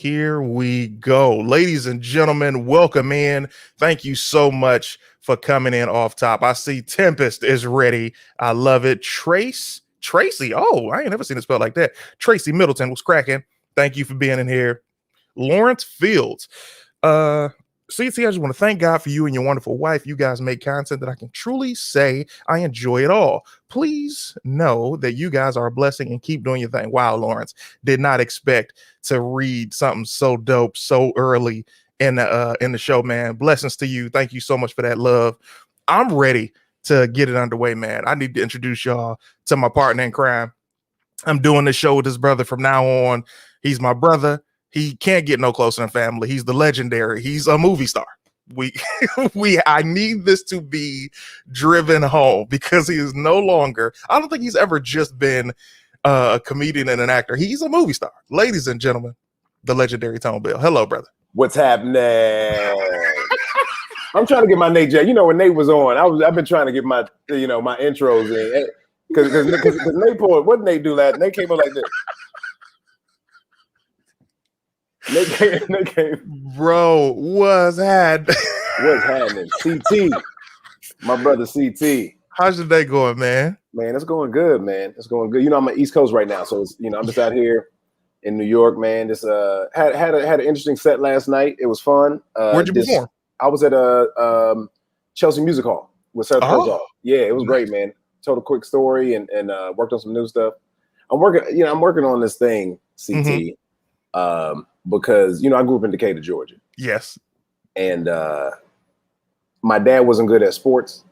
Here we go. Ladies and gentlemen, welcome in. Thank you so much for coming in off top. I see Tempest is ready. I love it. Tracy. Oh, I ain't never seen it spelled like that. Tracy Middleton was cracking. Thank you for being in here. Lawrence Fields. CT, I just want to thank God for you and your wonderful wife. You guys make content that I can truly say I enjoy it all. Please know that you guys are a blessing and keep doing your thing. Wow, Lawrence, did not expect to read something so dope so early in the show, man. Blessings to you. Thank you so much for that love. I'm ready to get it underway, man. I need to introduce y'all to my partner in crime. I'm doing this show with his brother from now on. He's my brother. He can't get no closer than family. He's the legendary. He's a movie star. I need this to be driven home because he is no longer, I don't think he's ever just been a comedian and an actor. He's a movie star. Ladies and gentlemen, the legendary Tone Bell. Hello, brother. What's happening? I'm trying to get my Nate J. You know, when Nate was on, I've been trying to get my, my intros in. Because Nate pulled, what did Nate do last? Nate came up like this. Nate came. Bro, what's happening? What's happening? CT. My brother CT. How's your day going, man? Man, it's going good, man. It's going good. I'm on East Coast right now. So, I'm just out here in New York, man. Just had an interesting set last night. It was fun. Where'd you perform? I was at a Chelsea Music Hall with Seth Herzog. Yeah, it was great, man. Told a quick story and worked on some new stuff. I'm working on this thing, CT, because I grew up in Decatur, Georgia. Yes. And my dad wasn't good at sports.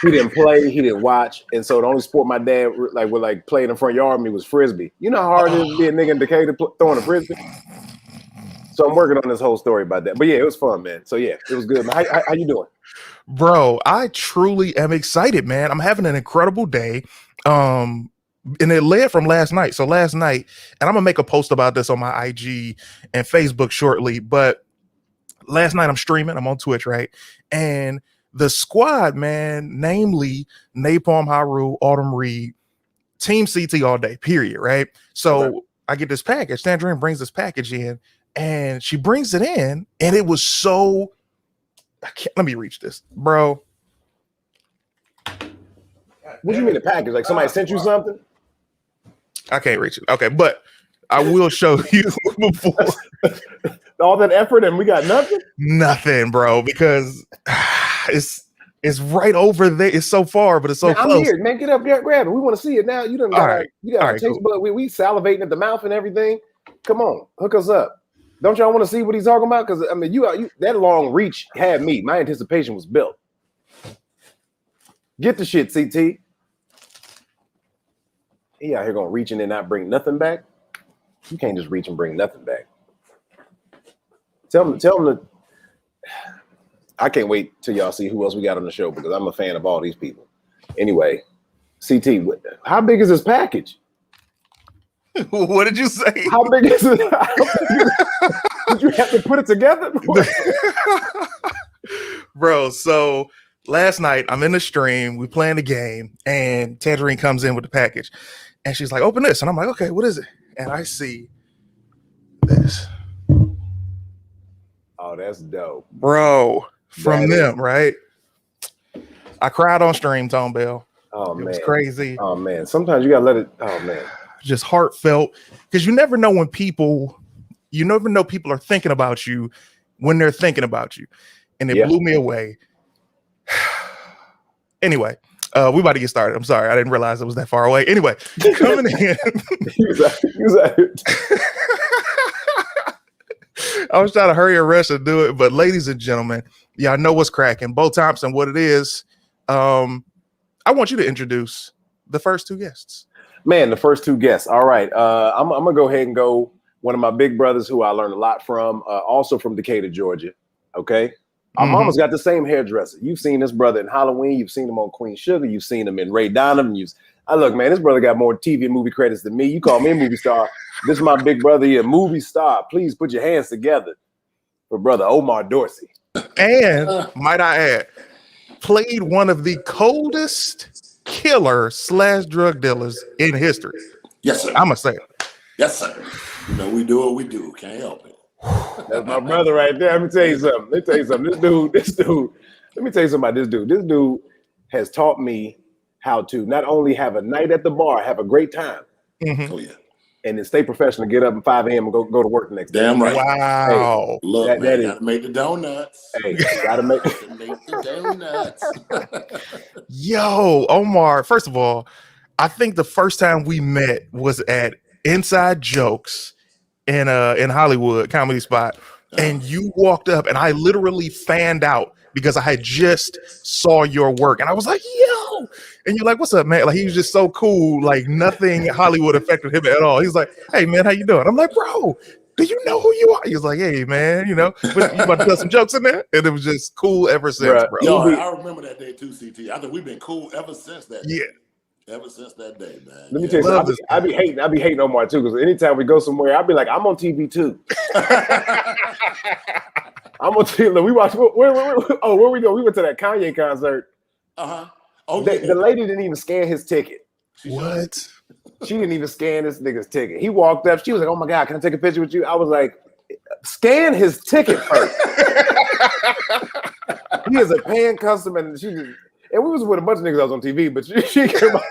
He didn't play, he didn't watch, and so the only sport my dad would play in the front yard of me was frisbee. You know how hard it is to be a nigga in Decatur throwing a frisbee. So I'm working on this whole story about that. But yeah, it was fun, man. So yeah, it was good. How you doing? Bro, I truly am excited, man. I'm having an incredible day. And it led from last night. So last night, and I'm gonna make a post about this on my IG and Facebook shortly, but last night I'm streaming, I'm on Twitch, right? And the squad, man, namely Napalm Haru, Autumn Reed, Team CT all day, period, right? So okay. I get this package. Tangerine brings this package in, and she brings it in, and it was so. Let me reach this, bro. What do you mean the package? Like somebody sent you something? I can't reach it. Okay, but I will show you before. All that effort and we got nothing? Nothing, bro, because it's right over there. It's so far, but it's so close. I'm here, man. Get up there, grab it. We want to see it now. You done got right. You got a taste bud. We salivating at the mouth and everything. Come on, hook us up. Don't y'all want to see what he's talking about? Because I mean, you that long reach had me. My anticipation was built. Get the shit, CT. He out here gonna reach in and not bring nothing back. You can't just reach and bring nothing back. Tell him to. I can't wait till y'all see who else we got on the show because I'm a fan of all these people. Anyway, CT, how big is this package? What did you say? How big is it? Did you have to put it together? Bro, so last night I'm in the stream, we playing the game, and Tangerine comes in with the package. And she's like, open this. And I'm like, okay, what is it? And I see this. Oh, that's dope. Bro, from them, right? I cried on stream, Tone Bell. Oh, man. It was crazy. Oh, man. Sometimes you got to let it. Oh, man. Just heartfelt, because you never know when people are thinking about you when they're thinking about you, and it blew me away. Anyway, we about to get started. I'm sorry, I didn't realize it was that far away. Anyway, coming in. I was trying to hurry and rush and do it, but ladies and gentlemen, y'all know what's cracking. Bo Thompson, what it is. I want you to introduce the first two guests. Man, the first two guests. All right. I'm going to go ahead and go one of my big brothers who I learned a lot from, also from Decatur, Georgia. Okay. Our mama's got the same hairdresser. You've seen this brother in Halloween. You've seen him on Queen Sugar. You've seen him in Ray Donovan. Look, man, this brother got more TV and movie credits than me. You call me a movie star. This is my big brother here, movie star. Please put your hands together for brother Omar Dorsey. And might I add, played one of the coldest killer / drug dealers in history. Yes, sir. I'm gonna say it. Yes, sir. You know, we do what we do. Can't help it. That's my brother right there. Let me tell you something. This dude. Let me tell you something about this dude. This dude has taught me how to not only have a night at the bar, have a great time. Mm-hmm. Oh yeah. And then stay professional, get up at 5 a.m. and go to work the next day. Damn right. Wow. Hey, look, man, gotta make the donuts. Hey, you gotta make the donuts. Yo, Omar, first of all, I think the first time we met was at Inside Jokes in Hollywood Comedy Spot. And you walked up and I literally fanned out because I had just saw your work and I was like, yo, and you're like, what's up, man? Like, he was just so cool. Like, nothing Hollywood affected him at all. He's like, hey man, how you doing? I'm like, bro, do you know who you are? He was like, hey man, you know, but you about to tell some jokes in there? And it was just cool ever since, bro. Yo, I remember that day too, CT. I think we've been cool ever since that day. Yeah. Ever since that day, man. Let me tell you something. I be hating Omar too, because anytime we go somewhere, I'll be like, I'm on TV too. I'm on TV. Look, we watched. Where we go? We went to that Kanye concert. Oh, the lady didn't even scan his ticket. What? She didn't even scan this nigga's ticket. He walked up. She was like, "Oh my God, can I take a picture with you?" I was like, "Scan his ticket first." He is a paying customer, and she just. And we was with a bunch of niggas that was on TV, but she came out.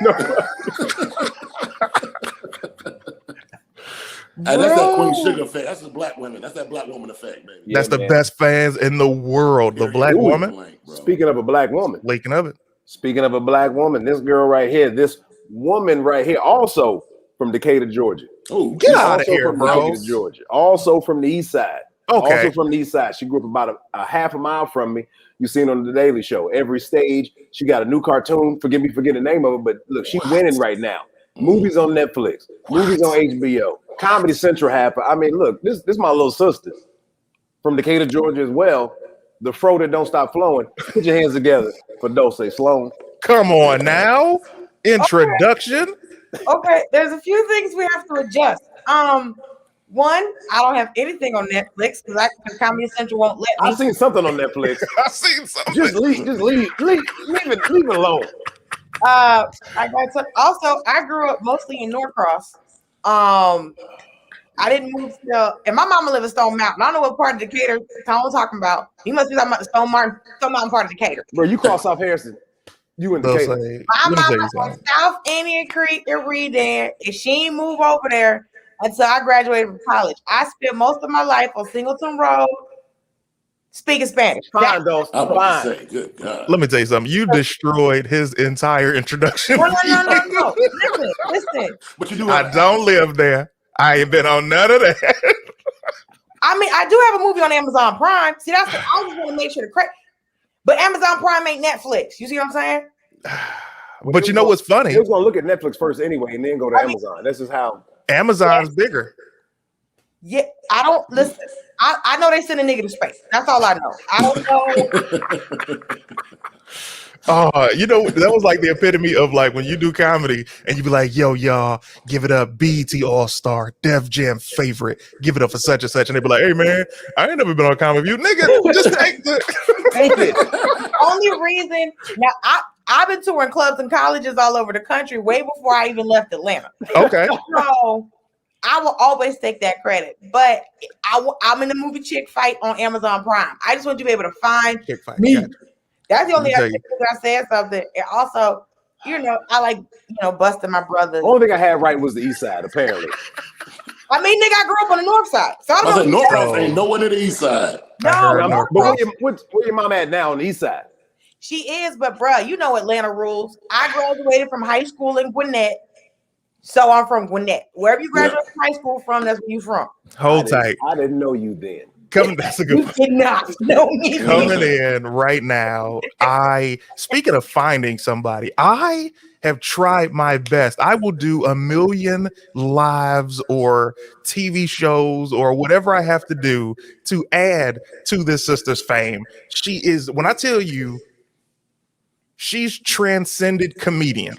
And that's that Queen Sugar effect. That's the black women. That's that black woman effect, baby. That's the best fans in the world. The black woman. Speaking of a black woman. Speaking of it. Speaking of a black woman, this girl right here, this woman right here, also from Decatur, Georgia. Oh, get out of here, bro. Decatur, Georgia. Also from the east side. Okay. Also from the east side. She grew up about a half a mile from me. You seen on the Daily Show. Every stage, she got a new cartoon. Forgive me for getting the name of it, but look, she's winning right now. Movies on Netflix, movies on HBO, Comedy Central happened. I mean, look, this my little sister from Decatur, Georgia as well. The fro that don't stop flowing. Put your hands together for Dulce Sloan. Come on now. Introduction. Okay, there's a few things we have to adjust. One, I don't have anything on Netflix because Comedy Central won't let me. I seen something on Netflix. I seen something. Just leave it alone. I grew up mostly in Norcross. I didn't move and my mama lived in Stone Mountain. I don't know what part of Decatur Tom was talking about. He must be talking about the Stone Mountain part of Decatur. Bro, you cross South Harrison. You in Decatur. My mama on South Indian Creek in Redan, and she ain't move over there until I graduated from college. I spent most of my life on Singleton Road speaking Spanish. Fine, though. Fine. Good God. Let me tell you something. You destroyed his entire introduction. No. Listen. But you do. I don't live there. I ain't been on none of that. I mean, I do have a movie on Amazon Prime. See, I just want to make sure but Amazon Prime ain't Netflix. You see what I'm saying? But you know what's funny? He was gonna look at Netflix first anyway, and then go to Amazon. This is how Amazon's bigger. Yeah, I don't listen. I know they send a nigga to space. That's all I know. I don't know. Oh, you know, that was like the epitome of like when you do comedy and you be like, yo, y'all, give it up, BET All-Star, Def Jam favorite, give it up for such and such. And they be like, hey, man, I ain't never been on Comedy View. Nigga, just take it. Only reason, now, I've been touring clubs and colleges all over the country way before I even left Atlanta. Okay. So I will always take that credit. But I'm in the movie Chick Fight on Amazon Prime. I just want you to be able to find Chick Fight. me. Gotcha. That's the only thing I said something. And also, you know, I like, you know, busting my brothers. The only thing I had right was the east side, apparently. I mean, nigga, I grew up on the north side. So I said North ain't no one to the east side. No, but where your mom at now on the east side? She is, but bruh, you know Atlanta rules. I graduated from high school in Gwinnett. So I'm from Gwinnett. Wherever you graduate from high school from, that's where you from. Hold tight. I didn't know you then. That's a good one. You did not know me. Coming in right now. Speaking of finding somebody, I have tried my best. I will do 1 million lives or TV shows or whatever I have to do to add to this sister's fame. She is, when I tell you, she's transcended comedian.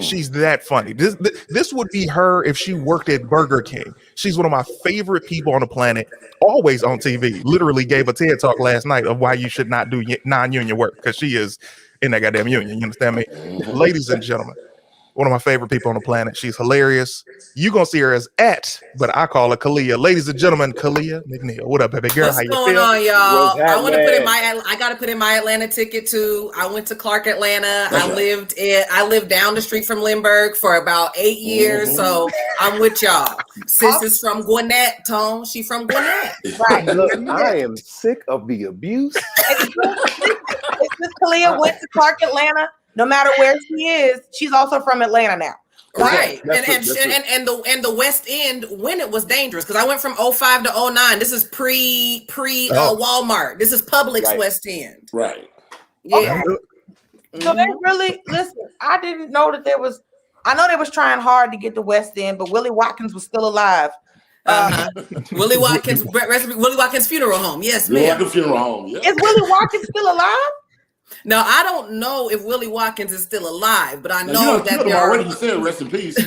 She's that funny. This would be her if she worked at Burger King. She's one of my favorite people on the planet, always on TV. Literally gave a TED talk last night of why you should not do non-union work because she is in that goddamn union. You understand me? Ladies and gentlemen, one of my favorite people on the planet. She's hilarious. You gonna see her as but I call her Kalia. Ladies and gentlemen, Kalia McNeil. What up, baby girl? What's How you going feel? on, y'all? What's I want to put in happening? I got to put in my Atlanta ticket too. I went to Clark, Atlanta. That's right. I lived down the street from Lindbergh for about 8 years, so I'm with y'all. Sis is from Gwinnett, Tone. She from Gwinnett. Right. Look, I am sick of the abuse. If Miss Kalia went to Clark, Atlanta, no matter where she is, she's also from Atlanta now. Right, That's true, and that's true. the West End when it was dangerous because I went from 05 to 09. This is pre Oh. Walmart. This is Publix Right. West End. Right. Yeah. So they really listen. I didn't know that there was. I know they was trying hard to get the West End, but Willie Watkins was still alive. Willie Watkins funeral home. Yes, You're like ma'am. a funeral home. Yeah. Is Willie Watkins still alive? Now I don't know if Willie Watkins is still alive, but I Now, know you that know already. You said rest in peace.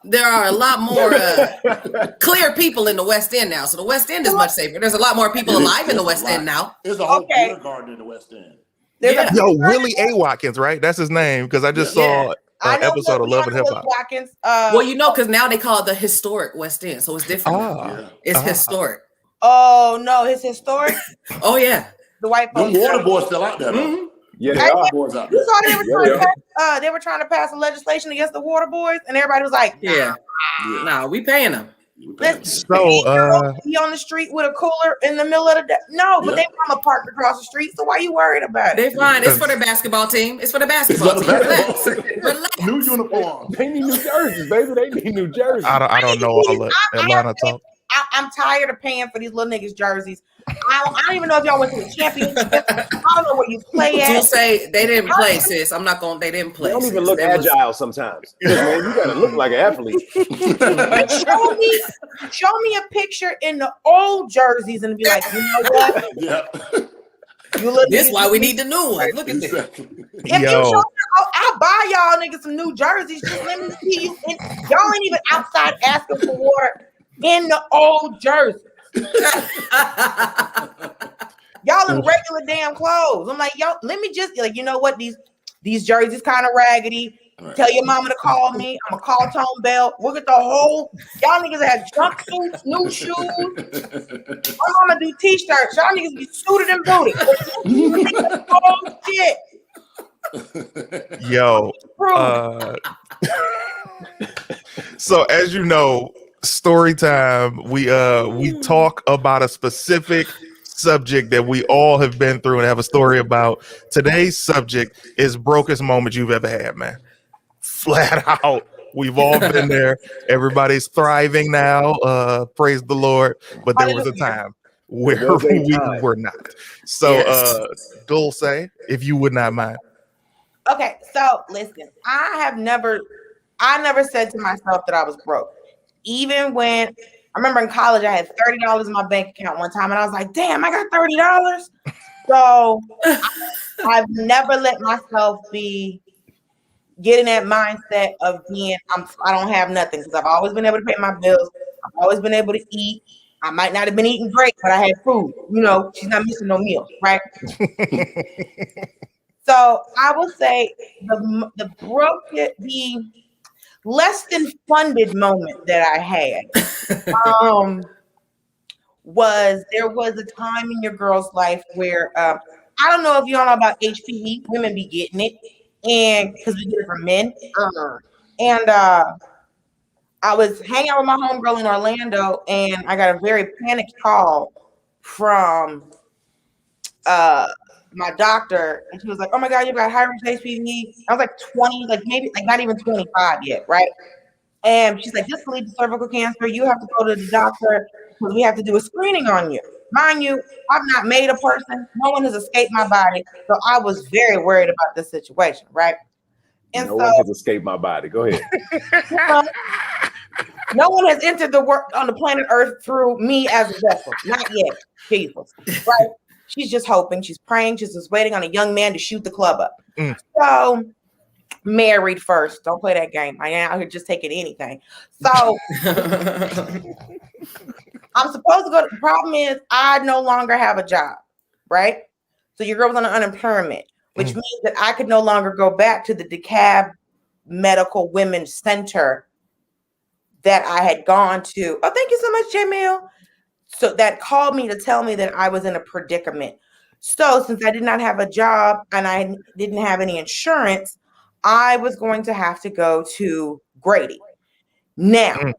there are a lot more clear people in the West End now. So the West End is much safer. There's a lot more people alive in the West End now. There's a whole Okay. beer garden in the West End. There's Yeah. a Yo, Willie A. Watkins, right? That's his name because I just Yeah. saw I an know episode of Love and Hip Willie Hop. Watkins. Well, you know, because now they call it the historic West End, so it's different. Now. Ah, Yeah. It's ah. historic. Oh no, his historic. Oh yeah. The white Them folks. water boys still out there, though. Mhm. Yeah, they I- are. Boys out You there. saw they were Yeah, trying they to pass, they were trying to pass a legislation against the water boys, and everybody was like, Yeah. Yeah. Nah, we paying them. Listen, So, he on the street with a cooler in the middle of the day. No, but Yeah. they mama parked across the street, so why you worried about They it? fine. It's for the basketball team. It's for the basketball It's team. for the Relax. basketball. Relax. New uniform. They need New Jerseys, baby. They need New Jerseys. I don't know all the Atlanta talk. I'm tired of paying for these little niggas' jerseys. I don't even know if y'all went to the championship. I don't know where you play To at. say they didn't play, sis. I'm not going. They didn't play. They don't even sis. look There was- agile sometimes. Man, you gotta look like an athlete. But show me a picture in the old jerseys and be like, you know what? Yeah. You look. This why we need the new one. Look at this. Exactly. If you Yo. show me, I'll buy y'all niggas some new jerseys. Just let me see you. Y'all ain't even outside asking for water in the old jerseys. Y'all in regular damn clothes. I'm like, yo, let me just like, you know what? These jerseys kind of raggedy. Right. Tell your mama to call me. I'm gonna call Tone Bell. We'll get the whole. Y'all niggas have jumpsuits, new shoes. My mama do t-shirts. Y'all niggas be suited and booted. Oh shit. Yo, Prove. so as you know, story time, we talk about a specific subject that we all have been through and have a story about. Today's subject is brokest moment you've ever had, man. Flat out. We've all been there. Everybody's thriving now. Praise the Lord. But there was a time where There was a we time. were not. So Yes. Dulce, if you would not mind. Okay, so listen, I never said to myself that I was broke. Even when I remember in college, I had $30 in my bank account one time, and I was like, damn, I got $30. So I've never let myself get in that mindset of being I don't have nothing, because I've always been able to pay my bills. I've always been able to eat. I might not have been eating great, but I had food. You know, she's not missing no meals, right? So I will say the less than funded moment that I had was there was a time in your girl's life where I don't know if y'all know about HPV, women be getting it, and because we get it from men. And I was hanging out with my homegirl in Orlando, and I got a very panicked call from my doctor, and she was like, "Oh my God, you got high risk HPV." I was like 20, like maybe like not even 25 yet, right? And she's like, "This will lead to cervical cancer. You have to go to the doctor because we have to do a screening on you." Mind you, I've not made a person. No one has escaped my body, so I was very worried about this situation, right? And No one has escaped my body. Go ahead. No one has entered the work on the planet Earth through me as a vessel. Not yet, Jesus, right? She's just hoping, she's praying, she's just waiting on a young man to shoot the club up. So, married first. Don't play that game. I ain't out here just taking anything. So, I'm supposed to go. The problem is, I no longer have a job, right? So, your girl was on unemployment, which means that I could no longer go back to the DeKalb medical women's center that I had gone to. Oh, thank you so much, Jamil. So that called me to tell me that I was in a predicament. So since I did not have a job and I didn't have any insurance, I was going to have to go to Grady. Now,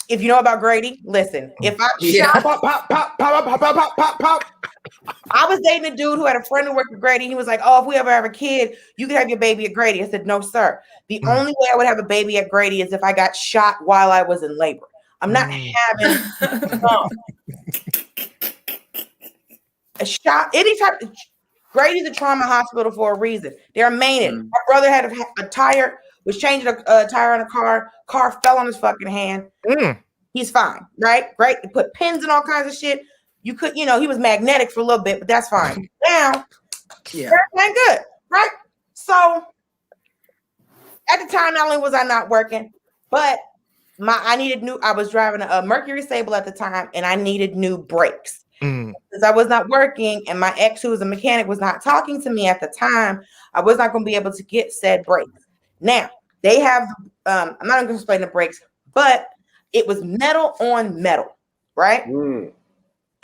if you know about Grady, listen. If I I was dating a dude who had a friend who worked at Grady. He was like, "Oh, if we ever have a kid, you can have your baby at Grady." I said, "No, sir. The only way I would have a baby at Grady is if I got shot while I was in labor. I'm not having a shot. Any type. Grady's a trauma hospital for a reason. They're maintenance. My brother had a tire, was changing a tire on a car. Car fell on his fucking hand. He's fine, right? Great. They put pins and all kinds of shit. You could, he was magnetic for a little bit, but that's fine. Now, everything good, right? So at the time, not only was I not working, but I needed I was driving a Mercury Sable at the time, and I needed new brakes. Because I was not working, and my ex, who was a mechanic, was not talking to me at the time, I was not going to be able to get said brakes. Now, they have, I'm not going to explain the brakes, but it was metal on metal, right? You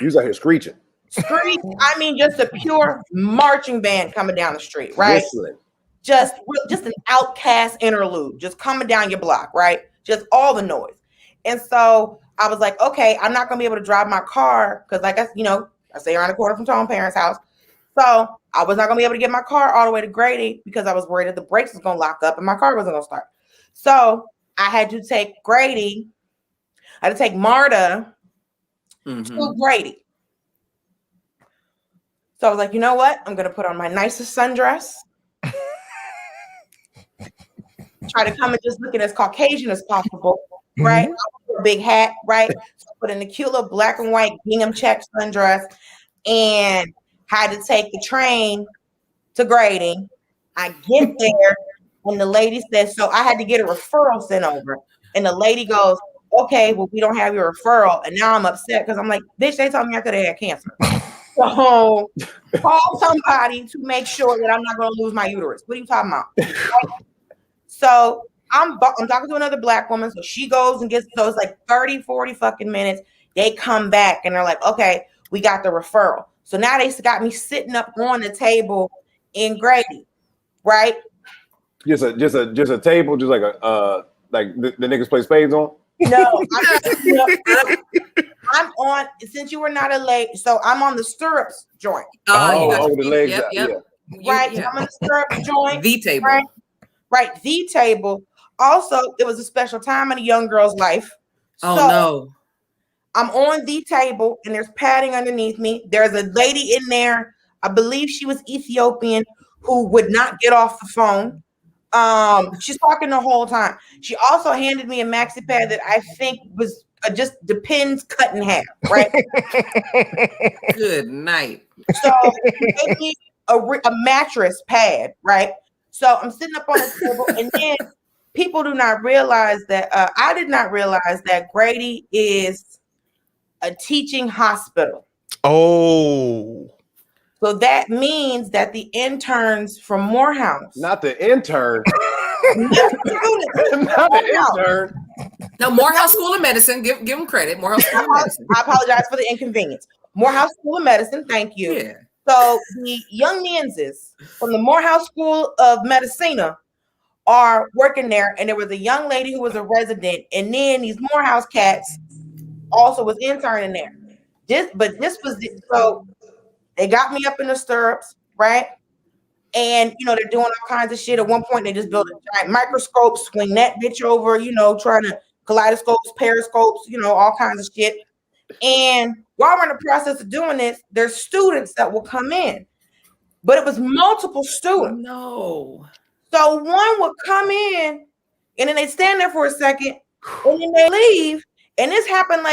was out here screeching. I mean, just a pure marching band coming down the street, right? Whistling. Just an outcast interlude, just coming down your block, right? Just all the noise. And so I was like, okay, I'm not gonna be able to drive my car because, like I stay around the corner from Tom's parents' house. So I was not gonna be able to get my car all the way to Grady because I was worried that the brakes was gonna lock up and my car wasn't gonna start. So I had to take Grady. I had to take Marta to Grady. So I was like, you know what? I'm gonna put on my nicest sundress. Try to come and just looking as Caucasian as possible, right? A big hat, right? So I put in the cute little black and white gingham check sundress and had to take the train to Grady. I get there and the lady says, so I had to get a referral sent over. And the lady goes, okay, well, we don't have your referral. And now I'm upset because I'm like, bitch, they told me I could have had cancer. So call somebody to make sure that I'm not going to lose my uterus. What are you talking about? So I'm talking to another black woman. So she goes and gets, so it's like 30, 40 fucking minutes. They come back and they're like, okay, we got the referral. So now they got me sitting up on the table in Grady, right? Just a table, just like like the niggas play spades on? No, I'm on, since you were not a late, so I'm on the stirrups joint. The legs. Yep. Right. So I'm on the stirrups joint. The table. Right. The table. Also, it was a special time in a young girl's life. No. I'm on the table and there's padding underneath me. There's a lady in there. I believe she was Ethiopian who would not get off the phone. She's talking the whole time. She also handed me a maxi pad that I think was just the pins cut in half, right? Good night. So she gave me a mattress pad, right? So I'm sitting up on the table, and then people do not realize that I did not realize that Grady is a teaching hospital. Oh. So that means that the interns from Morehouse. Not the intern. Not the intern. No, Morehouse School of Medicine. Give them credit. Morehouse School of Medicine. I apologize for the inconvenience. Morehouse School of Medicine. Thank you. Yeah. So the young menses from the Morehouse School of Medicina are working there, and there was a young lady who was a resident, and then these Morehouse cats also was interning there. So they got me up in the stirrups, right? And they're doing all kinds of shit. At one point, they just built a giant microscope, swing that bitch over, trying to kaleidoscopes, periscopes, all kinds of shit. And while we're in the process of doing this, there's students that will come in, but it was multiple students. No. So one would come in and then they stand there for a second and then they leave. And this happened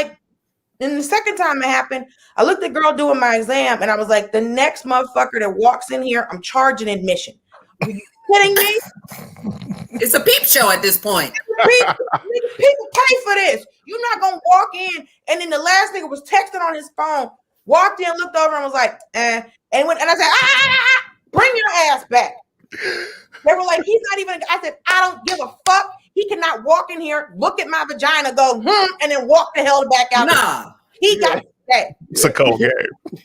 and the second time it happened, I looked at the girl doing my exam and I was like, the next motherfucker that walks in here, I'm charging admission. Are you kidding me? It's a peep show at this point. People pay for this. You're not gonna walk in, and then the last nigga was texting on his phone, walked in, looked over, and was like, And I said, Bring your ass back. They were like, he's not even. I said, I don't give a fuck. He cannot walk in here, look at my vagina, go, and then walk the hell back out. Nah. He got to stay. It's a cold game.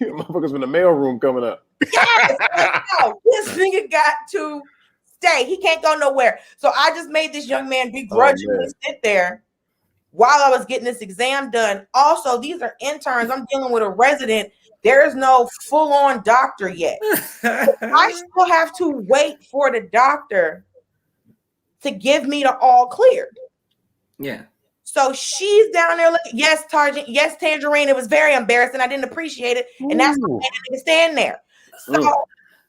Motherfuckers from the mailroom coming up. Yes, no, this nigga got to stay. He can't go nowhere. So I just made this young man begrudgingly sit there while I was getting this exam done. Also, these are interns. I'm dealing with a resident. There is no full-on doctor yet. I still have to wait for the doctor to give me the all clear. Yeah. So she's down there looking. Yes, Tangerine. It was very embarrassing. I didn't appreciate it. And that's why I made him stand there. So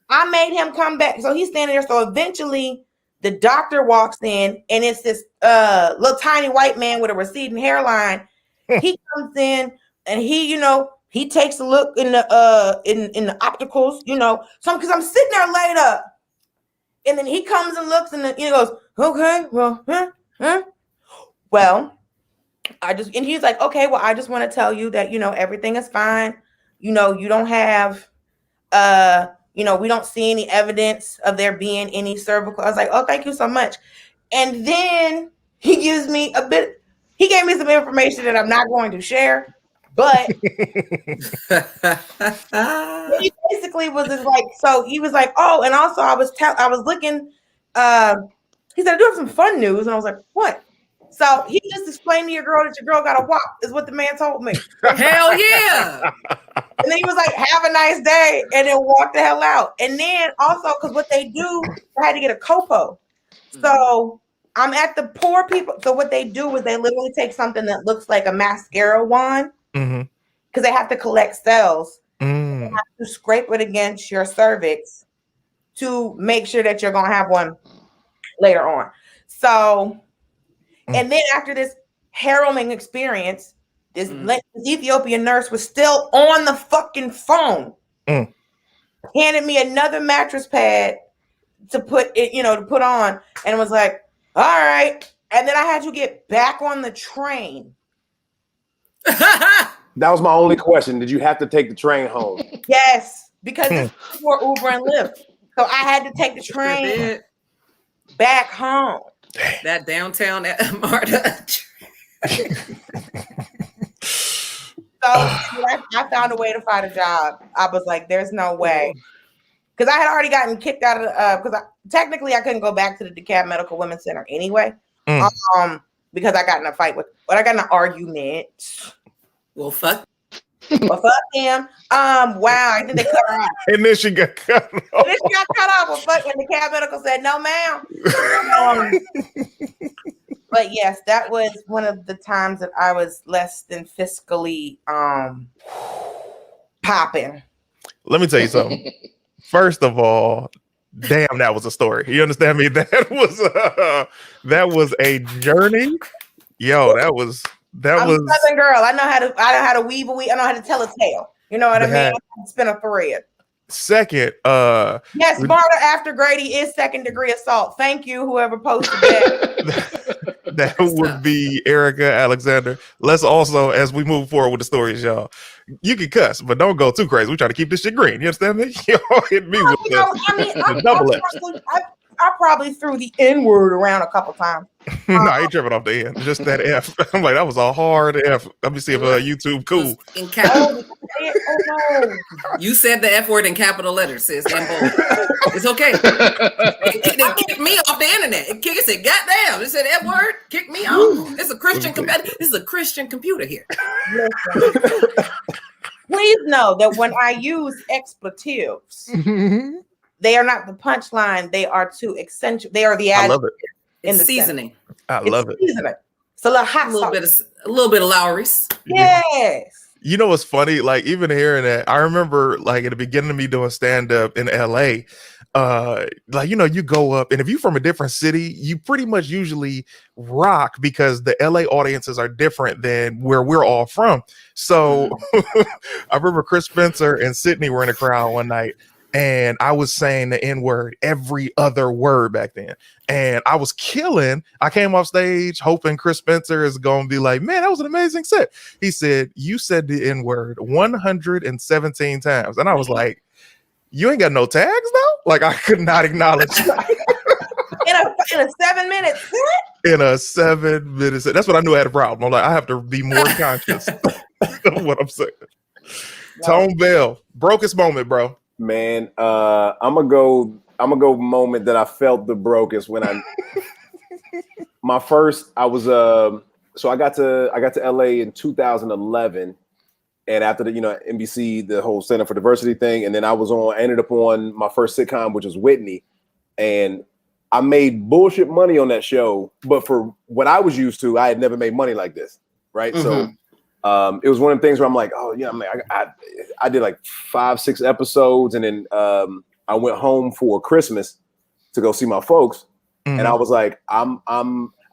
I made him come back. So he's standing there. So eventually the doctor walks in, and it's this little tiny white man with a receding hairline. He comes in and he takes a look in the in the opticals, so because I'm sitting there laid up, and then he comes and looks and he goes, okay, well, well, and he's like, okay, well, I just want to tell you that everything is fine, you don't have we don't see any evidence of there being any cervical. I was like, oh, thank you so much. And then he gave me some information that I'm not going to share. But he basically was just like, so he was like, oh, and also I was looking, he said, I do have some fun news. And I was like, what? So he just explained to your girl that your girl got a wop, is what the man told me. Hell yeah. And then he was like, have a nice day, and then walk the hell out. And then also, because what they do, I had to get a copo. So I'm at the poor people. So what they do is they literally take something that looks like a mascara wand, because they have to collect cells. They have to scrape it against your cervix to make sure that you're going to have one later on. So, and then after this harrowing experience, this Ethiopian nurse was still on the fucking phone, handed me another mattress pad to put it, to put on, and was like, all right. And then I had to get back on the train. That was my only question. Did you have to take the train home? Yes, because it's for Uber and Lyft. So I had to take the train back home. That downtown Marta. So I found a way to find a job. I was like, there's no way. Because I had already gotten kicked out of because technically I couldn't go back to the DeKalb Medical Women's Center anyway. Because I got in a fight I got in an argument. Well, fuck. Well, fuck him. Wow, I think they cut her off. And then she got cut off. And then she got cut off. Well, fuck, and the DeKalb Medical said, no, ma'am. But yes, that was one of the times that I was less than fiscally popping. Let me tell you something. First of all, damn, that was a story. You understand me? That was a journey. Yo, that was I'm a Southern girl. I know how to weave a weave. I know how to tell a tale. You know what I mean? I can spin a thread. Second, yes, murder after Grady is second degree assault. Thank you, whoever posted that. That would be Erica Alexander. Let's also, as we move forward with the stories, y'all, you can cuss, but don't go too crazy. We try to keep this shit green. You understand me? Y'all hit me with the double X. I probably threw the N-word around a couple times. No, I ain't tripping off the end. Just that F. I'm like, that was a hard F. Let me see if YouTube cool. In capital. No. You said the F word in capital letters, sis. It's okay. It kicked me off the internet. It said, goddamn. It said F word. Kick me off. It's a Christian computer. This is a Christian computer here. Please know that when I use expletives, they are not the punchline. They are too eccentric. They are the adjective. I love it. In the seasoning. I love it. Seasoning. It's a little hot. A little bit of Lowry's. Yes. You know what's funny? Like, even hearing that, I remember like at the beginning of me doing stand-up in LA, like, you go up, and if you're from a different city, you pretty much usually rock because the LA audiences are different than where we're all from. So I remember Chris Spencer and Sydney were in a crowd one night, and I was saying the N-word every other word back then. And I was killing. I came off stage hoping Chris Spencer is going to be like, man, that was an amazing set. He said, you said the N-word 117 times. And I was like, You ain't got no tags though. Like I could not acknowledge in a 7 minutes. in a 7 minutes. That's what I knew I had a problem. I'm like, I have to be more conscious of what I'm saying. No. Tone Bell, brokest moment, bro. Man, I'm gonna go moment that I felt the brokest when I so I got to LA in 2011, and after the NBC, the whole Center for Diversity thing, and then I ended up on my first sitcom, which was Whitney, and I made bullshit money on that show, but for what I was used to, I had never made money like this, right? Mm-hmm. So it was one of the things where I'm like, oh yeah, I did like 5-6 episodes, and then I went home for Christmas to go see my folks, and I was like, I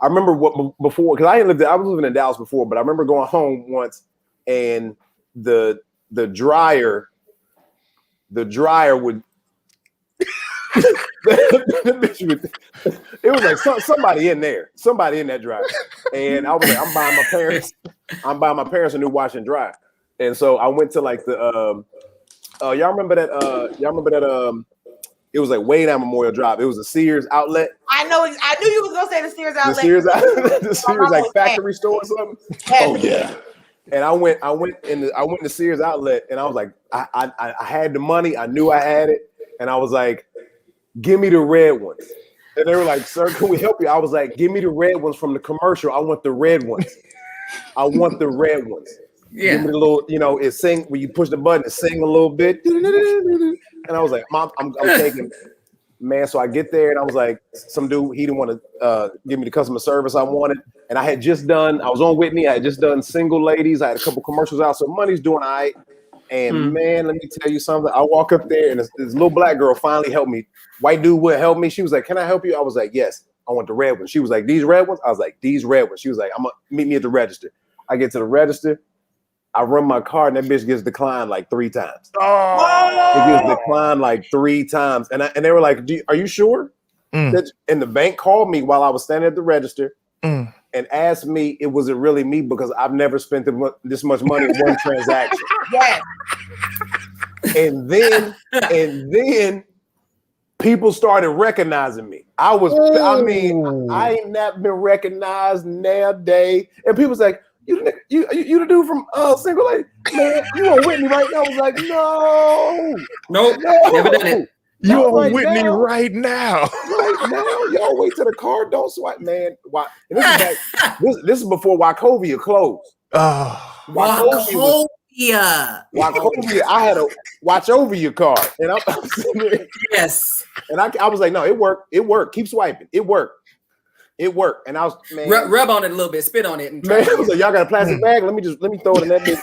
remember before, because I was living in Dallas before, but I remember going home once, and the dryer would. It was like somebody in that dryer, and I was like, I'm buying my parents a new wash and dry, and so I went to like the y'all remember that it was like way down Memorial Drive. It was a Sears outlet. I knew you was gonna say the Sears outlet. The Sears like factory store or something. Oh yeah. And I went in the Sears outlet, and I was like, I had the money, I knew I had it, and I was like, give me the red ones. And they were like, sir, can we help you? I was like, give me the red ones from the commercial. I want the red ones. I want the red ones. Yeah. Give me the little, it sing when you push the button, it sing a little bit. And I was like, Mom, I'm taking, man. So I get there, and I was like, some dude, he didn't want to give me the customer service I wanted. And I was on Whitney. I had just done Single Ladies. I had a couple commercials out. So money's doing all right. And man, let me tell you something. I walk up there, and this little black girl finally helped me. White dude would help me. She was like, can I help you? I was like, yes, I want the red ones. She was like, these red ones? I was like, these red ones. She was like, I'm going to meet me at the register. I get to the register. I run my card, and that bitch gets declined like 3 times. Oh. It gets declined like 3 times. And they were like, are you sure? And the bank called me while I was standing at the register and asked me, was it really me? Because I've never spent this much money in one transaction. Yes. And then people started recognizing me. I ain't not been recognized nowadays. And people's like, you the dude from Single Lady? Man, you on Whitney right now? I was like, nope, never done it. You on right Whitney now. Right now. Right now. Y'all wait till the card don't swipe, man. Why? And this is before Wachovia closed. Wachovia. I had a watch over your card. And I'm sitting there. Yes. And I was like, no, it worked. It worked. Keep swiping. It worked. And I was, man. Rub on it a little bit. Spit on it. And man, I was like, y'all got a plastic bag? Let me throw it in that bitch.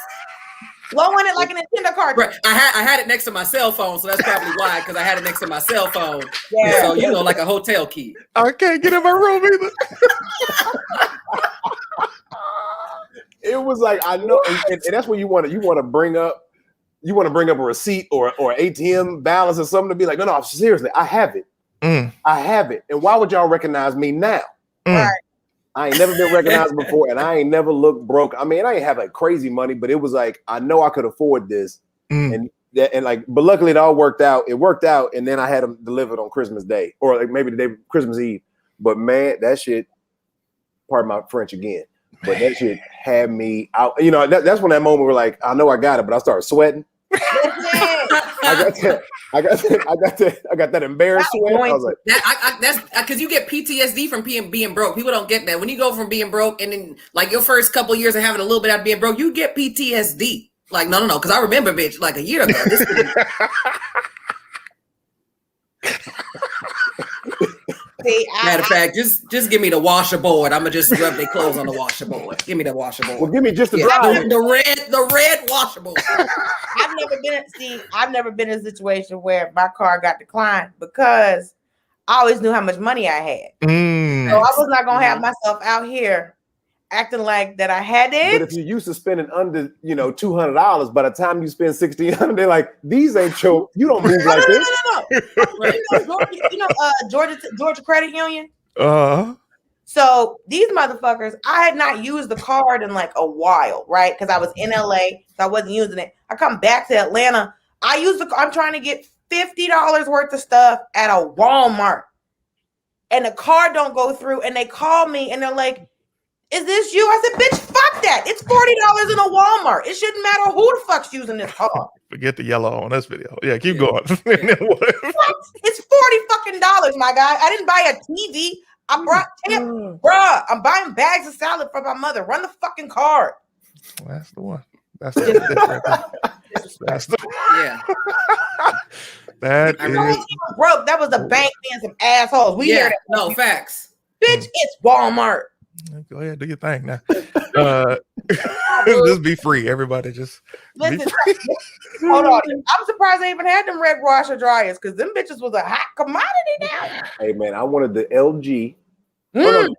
Blow on it like a Nintendo card. Right. I had it next to my cell phone, so that's probably why, because I had it next to my cell phone. Yeah. So like a hotel key. I can't get in my room either. It was like, I know, and that's when you want to bring up a receipt or ATM balance or something to be like, no, seriously, I have it. I have it. And why would y'all recognize me now? Right. I ain't never been recognized before, and I ain't never looked broke. I mean, I ain't have like crazy money, but it was like, I know I could afford this. But luckily it all worked out. It worked out, and then I had them delivered on Christmas Day, or like maybe the day Christmas Eve. But man, that shit, pardon my French again, but that shit had me out. That's when that moment where like, I know I got it, but I started sweating. I got that embarrassed sweat. I was like, that's because you get PTSD from being broke. People don't get that. When you go from being broke and then like your first couple of years of having a little bit out of being broke, you get PTSD. Like, no, because I remember, bitch, like a year ago. Matter of fact, just give me the washerboard. I'm gonna just rub their clothes on the washerboard. Give me the washerboard. Well, give me just the red washerboard. I've never been in a situation where my car got declined because I always knew how much money I had. So I was not gonna have myself out here acting like that I had it. But if you're used to spending under, $200, by the time you spend $1,600, they're like, these ain't you don't move like this. No. Georgia Credit Union. So these motherfuckers, I had not used the card in like a while, right? Because I was in LA, so I wasn't using it. I come back to Atlanta. I'm trying to get $50 worth of stuff at a Walmart, and the card don't go through, and they call me and they're like, "Is this you?" I said, "Bitch, fuck that. It's $40 in a Walmart. It shouldn't matter who the fuck's using this card." Forget the yellow on this video. Yeah, keep going. It's $40 my guy. I didn't buy a TV. I brought bruh. I'm buying bags of salad for my mother. Run the fucking card. That's the one. That's the That's the Yeah. That I is was broke. That was the bank being some assholes. We hear that. No facts. Bitch, it's Walmart. Go ahead, do your thing now. Just be free, everybody. Just be Listen, free. hold on. I'm surprised they even had them red washer dryers because them bitches was a hot commodity now. Hey man, I wanted the LG. Mm.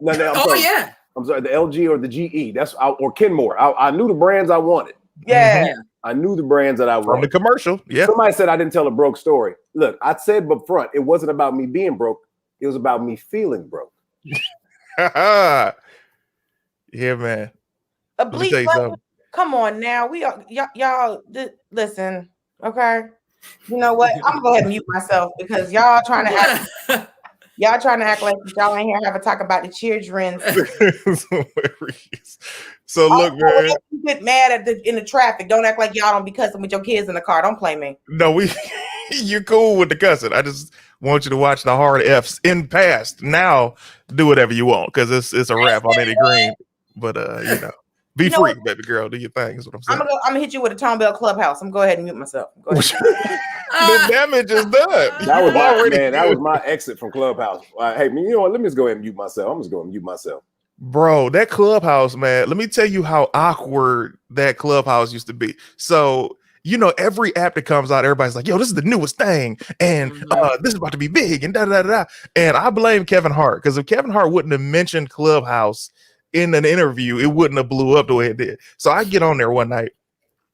Yeah. I'm sorry, the LG or the GE. Or Kenmore. I knew the brands I wanted. Yeah. I knew the brands that I From the wanted. commercial. Yeah. Somebody said I didn't tell a broke story. Look, I said up front, it wasn't about me being broke. It was about me feeling broke. Yeah, man. A Let me bleach tell you button. something. Come on now. We are y'all listen, okay? You know what? I'm gonna go ahead and mute myself because y'all trying to act like y'all ain't here have a talk about the children. So look, man. You get mad in the traffic. Don't act like y'all don't be cussing with your kids in the car. Don't play me. No, you're cool with the cussing. I just want you to watch the hard F's in past. Now do whatever you want because it's a wrap on Eddie Green. But be free, baby girl. Do your thing. Is what I'm saying. I'm gonna hit you with a Tone Bell Clubhouse. I'm gonna go ahead and mute myself. Go ahead. The damage is done. That was my exit from Clubhouse. Hey, you know what? Let me just go ahead and mute myself. I'm just going to mute myself. Bro, that Clubhouse, man. Let me tell you how awkward that Clubhouse used to be. So, every app that comes out, everybody's like, "Yo, this is the newest thing, and this is about to be big," and da da da. And I blame Kevin Hart because if Kevin Hart wouldn't have mentioned Clubhouse in an interview, it wouldn't have blew up the way it did. So I get on there one night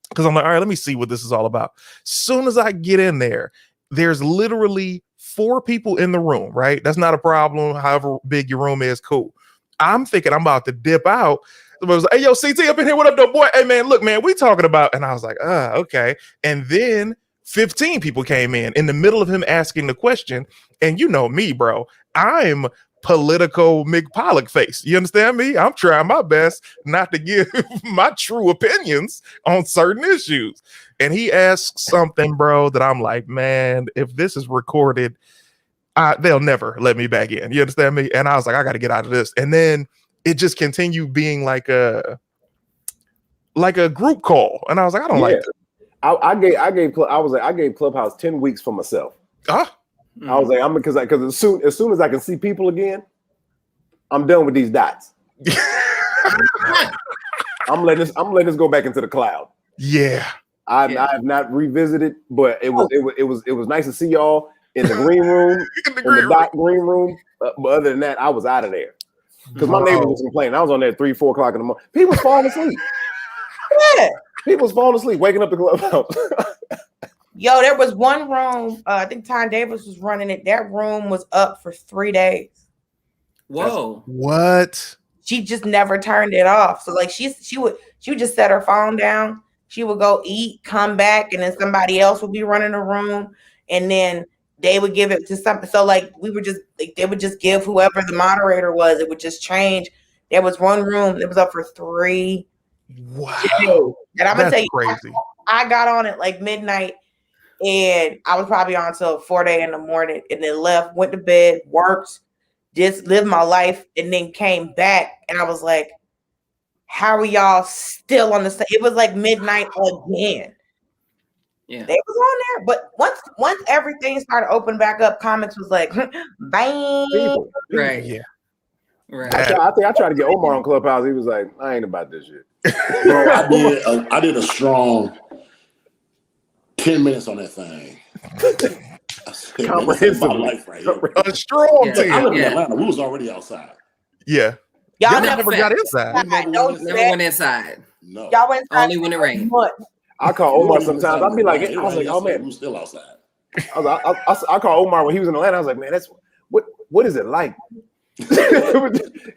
because I'm like, all right, let me see what this is all about. Soon as I get in there, there's literally 4 people in the room, right? That's not a problem. However big your room is, cool. I'm thinking I'm about to dip out. Somebody was like, "Hey, yo, CT up in here. What up, though, boy? Hey, man, look, man, we talking about," and I was like, okay. And then 15 people came in the middle of him asking the question. And you know me, bro, I'm political Mick Pollock face. You understand me? I'm trying my best not to give my true opinions on certain issues. And he asked something, bro, that I'm like, man, if this is recorded, they'll never let me back in. You understand me? And I was like, I got to get out of this. And then it just continued being like a group call. And I was like, I don't like that. I gave Clubhouse 10 weeks for myself. I was like, because as soon as I can see people again, I'm done with these dots. I'm letting this go back into the cloud. Yeah. I have not revisited, but it was nice to see y'all in the green room, in the dot green room. But other than that, I was out of there because my neighbors was complaining. I was on there at 3-4 o'clock in the morning. People was falling asleep. Yeah, people was falling asleep, waking up the Clubhouse. Yo, there was one room. I think Ty Davis was running it. That room was up for 3 days. Whoa! What? She just never turned it off. So like she would just set her phone down. She would go eat, come back, and then somebody else would be running the room, and then they would give it to something. So like they would just give whoever the moderator was. It would just change. There was one room that was up for 3 Wow. And I'm gonna tell you, crazy. I got on at like midnight. And I was probably on until 4 a.m. in the morning, and then left, went to bed, worked, just lived my life, and then came back. And I was like, how are y'all still on the same? It was like midnight again. Yeah. They was on there. But once everything started opening back up, comments was like, bang. People. Right. Yeah. Right. I think I tried to get Omar on Clubhouse. He was like, I ain't about this shit. Bro, I did a strong 10 minutes on that thing. Comprehensive life right here. A strong Yeah. team. I live in Atlanta. We was already outside. Yeah. Y'all never got inside. Never went inside. No. Y'all went inside Only when it rained. I call Omar sometimes. I'd be like, I was like, oh man, we was still outside. I call Omar when he was in Atlanta. I was like, man, that's what is it like?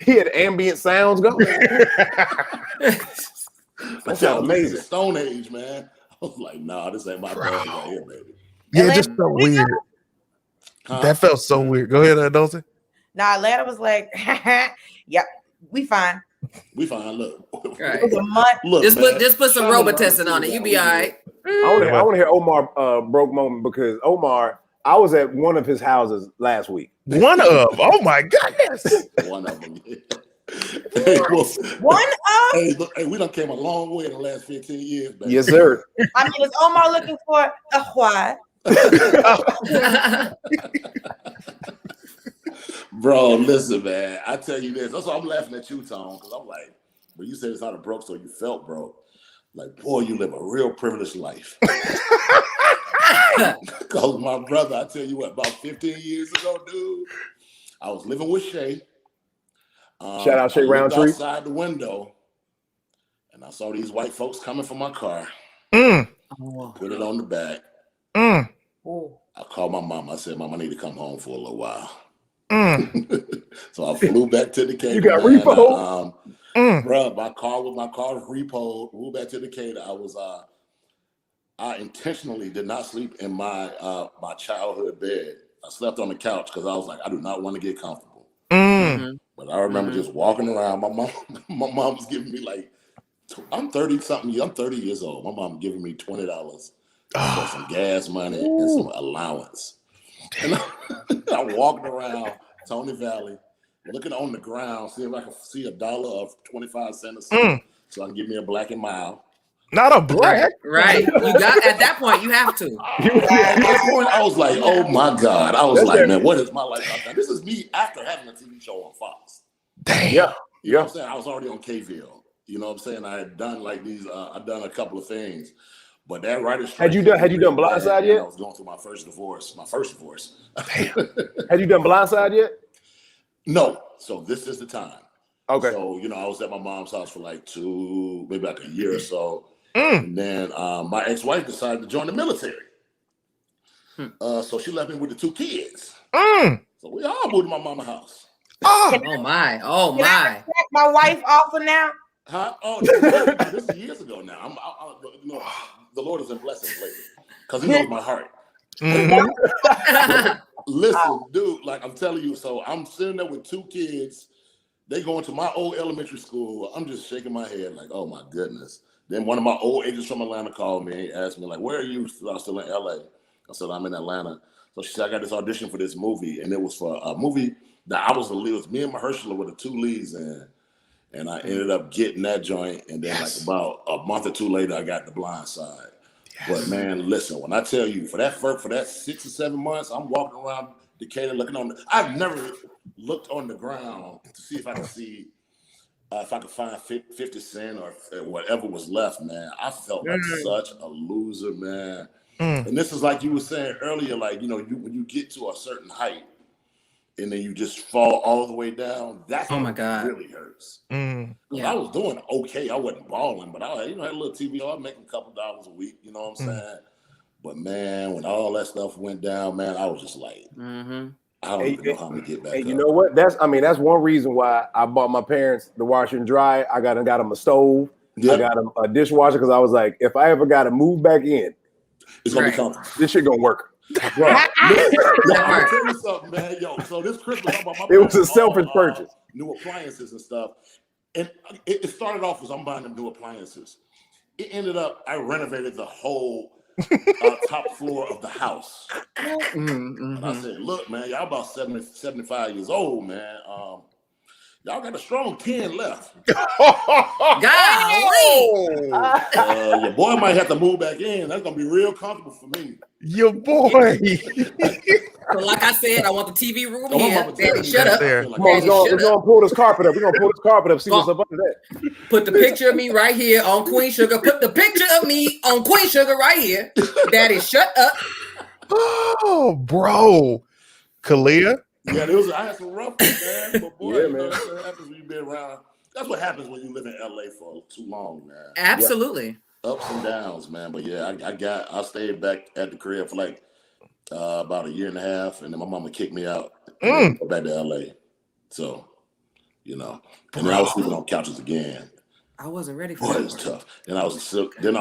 He had ambient sounds going. That sounds amazing. Stone Age, man. I was like, nah, this ain't my bag right here, baby. Yeah, it Atlanta just felt was legal? weird. Huh? That felt so weird. Go ahead, Dulce. Nah, Atlanta was like, yep, we fine. We fine. Look, It was a month. look. Just put some Robitussin on it. You be all right. I want to hear Omar broke moment because Omar, I was at one of his houses last week. One of, oh my goodness. One of them. Hey, well, One of? look, we done came a long way in the last 15 years, baby. Yes, sir. I mean, is Omar looking for a why? Bro, listen, man. I tell you this. That's why I'm laughing at you, Tom, because I'm like, when you said it's not a broke, so you felt broke. Like, boy, you live a real privileged life. Because my brother, I tell you what, about 15 years ago, dude, I was living with Shay. Shout out Shay I looked Roundtree. outside the window, and I saw these white folks coming from my car. Put it on the back. I called my mom. I said, Mom, I need to come home for a little while. So I flew back to Decatur. You got repo? Bro, my car was repoed. Flew back to Decatur. I intentionally did not sleep in my my childhood bed. I slept on the couch because I was like, I do not want to get comfortable. But I remember just walking around. My mom was giving me like, I'm 30 something. I'm 30 years old. My mom giving me $20 for some gas money and some allowance. And I'm walking around Tony Valley, looking on the ground, see if I can see $1 of 25 cents or something, so I can get me a black and mild. Not a black. Right. You got at that point, you have to. At that point, I was like, oh my God. I was like, man, what is my life like that? This is me after having a TV show on Fox. Damn. Yeah. You know what I'm saying? I was already on KVL. You know what I'm saying? I had done like these, I'd done a couple of things. But that writer's strike. Had you done Blindside yet? I was going through my first divorce. Damn. Had you done Blindside yet? No. So this is the time. Okay. So, I was at my mom's house for like maybe like a year or so. And then my ex-wife decided to join the military. So she left me with the 2 kids. So we all moved to my mama's house. Oh my. Can I check my wife off for now? Huh? Oh, this is years ago now. The Lord has been blessing lately because He knows my heart. Listen, dude, like I'm telling you, so I'm sitting there with 2 kids. They going to my old elementary school. I'm just shaking my head like, oh my goodness. Then one of my old agents from Atlanta called me and asked me like, where are you? So I was still in LA. I said, I'm in Atlanta. So she said, I got this audition for this movie. And it was for a movie that I was the lead. It was me and Mahershala were the 2 leads in. And I ended up getting that joint. And then like about a month or 2 later, I got The Blind Side. But man, listen, when I tell you, for that 6 or 7 months, I'm walking around Decatur looking I've never looked on the ground to see if I could see, if I could find 50 cents or whatever was left, man. I felt like such a loser, man. And this is like you were saying earlier, like, when you get to a certain height and then you just fall all the way down, that's Oh my what God. really hurts. Yeah. I was doing okay. I wasn't balling, but I had a little TV. I was making a couple dollars a week, you know what I'm saying? But man, when all that stuff went down, man, I was just like, I don't even know how to get back And up. you know what? That's one reason why I bought my parents the washer and dryer. I got them a stove. I got them a dishwasher because I was like, if I ever got to move back in, it's gonna be comfortable. this shit gonna work. Bro, I'm gonna tell you something, man. Yo, so this Christmas, It was a selfish purchase. New appliances and stuff. And it started off as I'm buying them new appliances. It ended up, I renovated the whole top floor of the house. And I said, look, man, y'all about 70, 75 years old, man. Y'all got a strong 10 left. Golly. Your boy might have to move back in. That's gonna be real comfortable for me. Your boy. So like I said, I want the TV room Oh, here. Mama, Daddy, shut up. There. Come on, we're gonna pull this carpet up. We're gonna pull this carpet up, see what's up under that. Put the picture of me right here on Queen Sugar. Put the picture of me on Queen Sugar right here. Daddy, shut up. Oh, bro. Kalia. Yeah, I had some rough ones, man. But boy, man. That happens when you've been around. That's what happens when you live in LA for too long, man. Absolutely. Ups and downs, man. But yeah, I stayed back at the crib for like about a year and a half, and then my mama kicked me out and go back to LA. So, and then I was sleeping on couches again. I wasn't ready for Boy, that. it was tough. Then I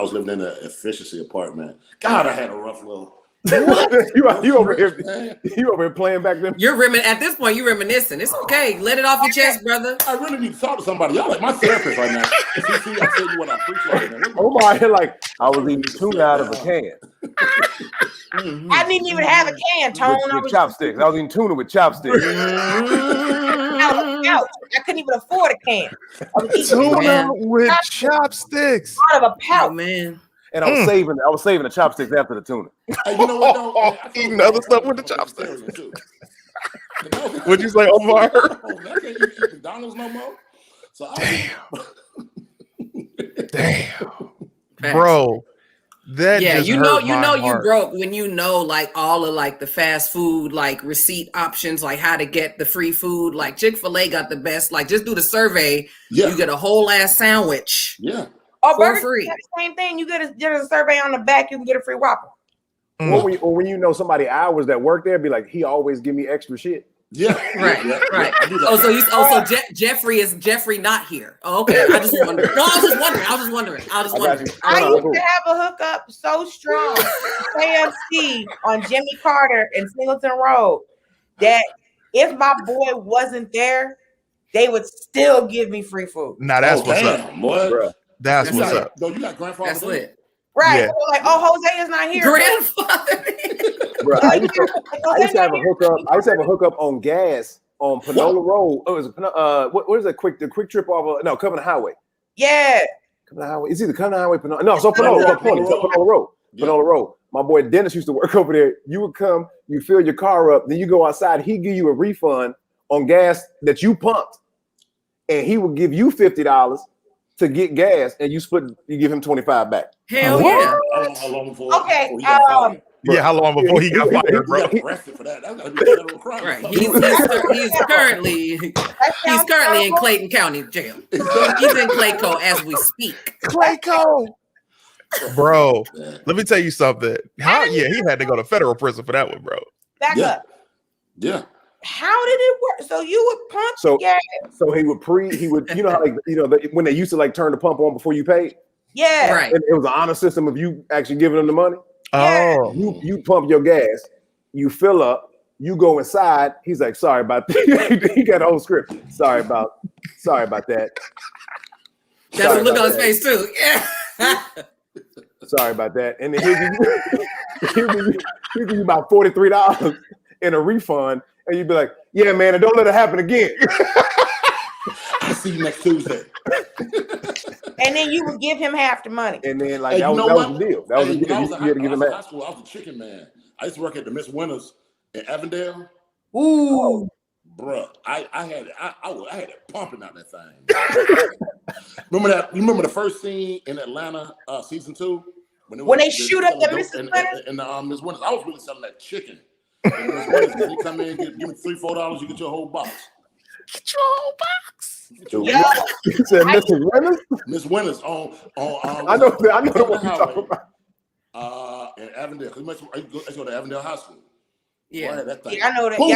was living in an efficiency apartment. God, I had a rough little you over here playing back then. At this point, you're reminiscing. It's okay. Let it off your chest, brother. I really need to talk to somebody. Y'all like my therapist right now. See, I tell you what I appreciate. Man. Omar here like I was eating tuna out of a can. I didn't even have a can, Tone. With chopsticks. I was eating tuna with chopsticks. Out of a pouch. I couldn't even afford a can. Tuna with chopsticks. Out of a pouch. Oh, man. And I was saving the chopsticks after the tuna. Hey, you know what though? Eating other stuff with the chopsticks. What'd you say, Omar? I can't eat McDonald's no more. So Damn. Bro. That just you hurt know my you heart. broke when you know like all of like the fast food like receipt options, like how to get the free food. Like Chick-fil-A got the best. Like just do the survey. Yeah. You get a whole ass sandwich. Yeah. Oh, For Burger free. King got the same thing. You get a survey on the back, you can get a free Whopper. Or when you know somebody hours that work there, be like, he always give me extra shit. Yeah. Right. Yeah. Right. I do that. So Jeffrey is Jeffrey not here? Oh, okay. I just wondered. No, I was just wondering. I used to have a hookup so strong, KFC on Jimmy Carter and Singleton Road, that if my boy wasn't there, they would still give me free food. Now that's what's up. Boy. That's what's up. No, you got grandfather. That's lit. Right. Yeah. So like, oh, Jose is not here. Grandfather. Bro, I used to have a hookup. I used to have a hookup on gas on Panola Road. Oh, it was what is that? The quick trip off of Covenant Highway. Yeah. Covenant Highway. It's either Covenant Highway, Panola. No, so Panola Road. Yeah. Panola Road. My boy Dennis used to work over there. You would come, you fill your car up, then you go outside. He give you a refund on gas that you pumped, and he would give you $50 to get gas, and you give him 25 back. Hell yeah. How long before? Okay. Before he got fired? Yeah, how long before he got fired, bro? He got arrested for that. That's gotta be a federal crime. Right. He's currently in Clayton County Jail. He's in Clayco as we speak. Clayco. Bro, let me tell you something. He had to go to federal prison for that one, bro. Back up. Yeah. How did it work? So you would pump gas. So he would you know how when they used to like turn the pump on before you paid? Yeah. Right. And it was an honor system of you actually giving them the money. Oh, You pump your gas, you fill up, you go inside. He's like, sorry about that. He got a whole script. Sorry about that. That's a look on his face too. Yeah. Sorry about that. And then he'll give you about $43 in a refund, and you'd be like, yeah, man, and don't let it happen again. I'll see you next Tuesday. And then you would give him half the money. And then that was the deal. That was the deal. You had to give him high half. school, I was a chicken man. I used to work at the Miss Winters in Avondale. Ooh. Bruh, I had it pumping out that thing. Remember that? You remember the first scene in Atlanta, season 2, when they shoot up the Miss Winters? And Miss Winters, I was really selling that chicken. And Miss Winters, when you come in, give me $3-4, you get your whole box. get your whole box. Yeah. You said Mrs. Winters? Miss Winters on I know what you're talking about. In Avondale. Let's go to Avondale High School. Yeah. Boy, that thing. Yeah, I know that. Boom,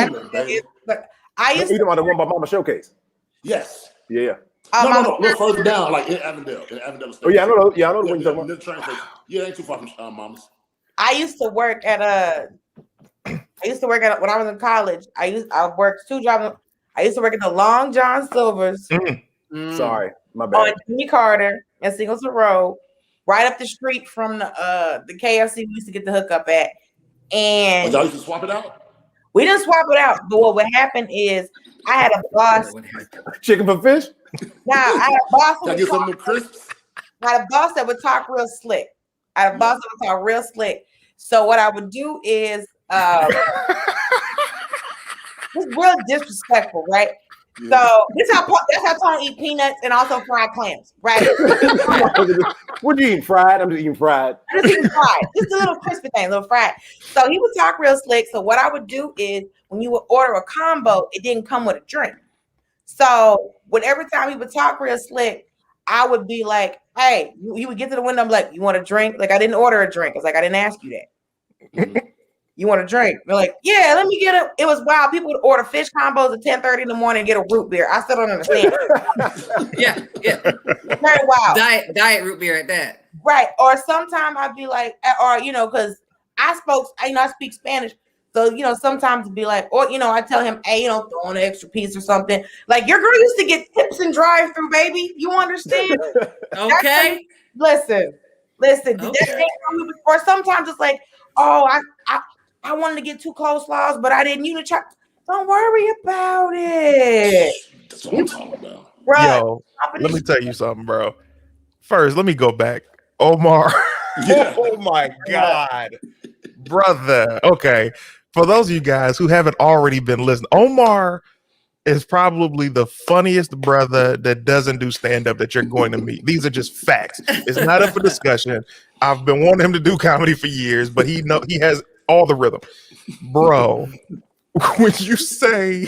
Yeah, but I used You talking about the one by Mama Showcase? Yes. Yeah. No, look further down, like in Avondale. Station. Oh yeah, I know the one you're talking about. Train station. Yeah, ain't too far from Mama's. I used to work at when I was in college. I worked 2 jobs. I used to work at the Long John Silver's. Sorry, my bad. On Jimmy Carter and Singleton Road, right up the street from the KFC we used to get the hookup at. And y'all used to swap it out? We didn't swap it out, but what would happen is I had a boss. Chicken for fish? Nah, I had a boss. Can I get some of them crisps? I had a boss that would talk real slick. So what I would do is it's real disrespectful, right? Yeah. So that's how Tony eat peanuts and also fried clams, right? What you eating? Fried? I'm just eating fried. Just a little crispy thing, a little fried. So he would talk real slick. So what I would do is when you would order a combo, it didn't come with a drink. So every time he would talk real slick, I would be like, hey, he would get to the window. I'm like, you want a drink? Like, I didn't order a drink. I was like, I didn't ask you that. You want a drink? We're like, yeah, let me get it. It was wild. People would order fish combos at 10:30 in the morning and get a root beer. I still don't understand. Yeah. Very wild. Diet root beer at that. Right. Or sometimes I'd be like, because I speak Spanish. So, sometimes it'd be like, or, I tell him, hey, throw on an extra piece or something. Like, your girl used to get tips and drive through, baby. You understand? Okay. Listen. Okay. Or sometimes it's like, oh, I wanted to get 2 coleslaws, but I didn't try. Don't worry about it. That's what I'm talking about. Bruh, Yo, let me tell you something, bro. First, let me go back. Omar. Yeah. Oh my God. Brother. Okay. For those of you guys who haven't already been listening, Omar is probably the funniest brother that doesn't do stand-up that you're going to meet. These are just facts. It's not up for discussion. I've been wanting him to do comedy for years, but he has all the rhythm. Bro, when you say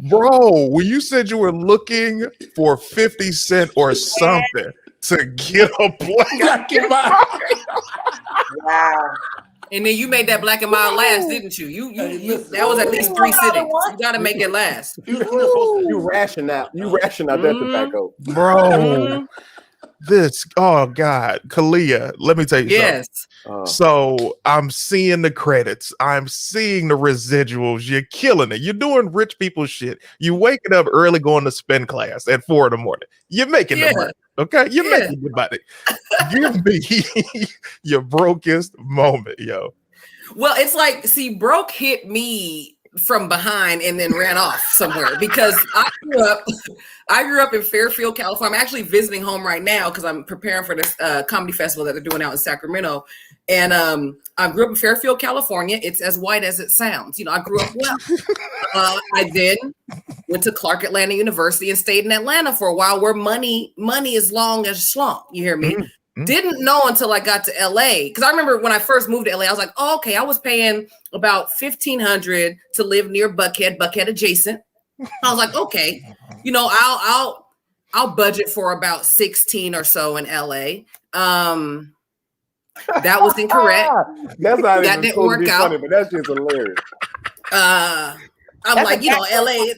bro, when you said you were looking for 50 Cent or something to get a black and mild. Wow. And then you made that black and mild last, didn't you? You that was at least 3 sittings. You got to make it last. You ration out that tobacco, bro. Oh God, Kalia, let me tell you something. So I'm seeing the credits, I'm seeing the residuals. You're killing it. You're doing rich people shit. You waking up early, going to spin class at 4 a.m. You're making the money. Okay, you're making your money. Give me your brokest moment, yo. Well, it's like, see, broke hit me from behind and then ran off somewhere because I grew up in Fairfield, California. I'm actually visiting home right now because I'm preparing for this comedy festival that they're doing out in Sacramento. And I grew up in Fairfield, California. It's as white as it sounds. I grew up well. I then went to Clark Atlanta University and stayed in Atlanta for a while, where money is long as slump. You hear me? Mm-hmm. Didn't know until I got to LA, because I remember when I first moved to LA, I was like, oh, okay, I was paying about $1,500 to live near Buckhead adjacent. I was like, okay, I'll budget for about 16 or so in LA. That was incorrect. That's not that didn't work out. Funny, but that's just hilarious. I'm that's like, LA,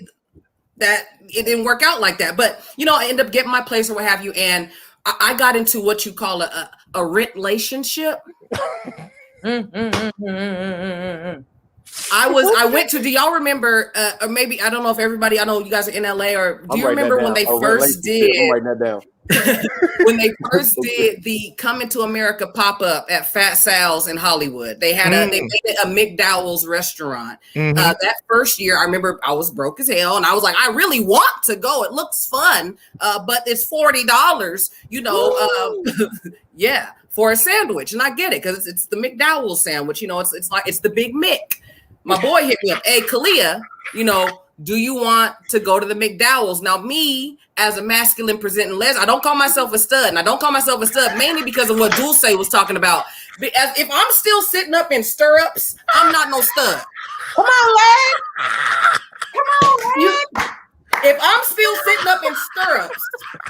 that it didn't work out like that. But I ended up getting my place or what have you, and I got into what you call a rent relationship. I went to, do y'all remember, or maybe, I don't know if everybody, I know you guys are in LA, or do you remember when they first did, I'm writing that down. when they first did the Coming to America pop-up at Fat Sal's in Hollywood? They had they made it a McDowell's restaurant. That first year, I remember I was broke as hell, and I was like, I really want to go. It looks fun, but it's $40, yeah, for a sandwich. And I get it, because it's the McDowell's sandwich. It's the Big Mick. My boy hit me up. Hey, Kalia, do you want to go to the McDowell's? Now, me, as a masculine presenting lesbian, I don't call myself a stud. And I don't call myself a stud mainly because of what Dulce was talking about. If I'm still sitting up in stirrups, I'm not no stud. Come on, lad. Come on, lad. If I'm still sitting up in stirrups,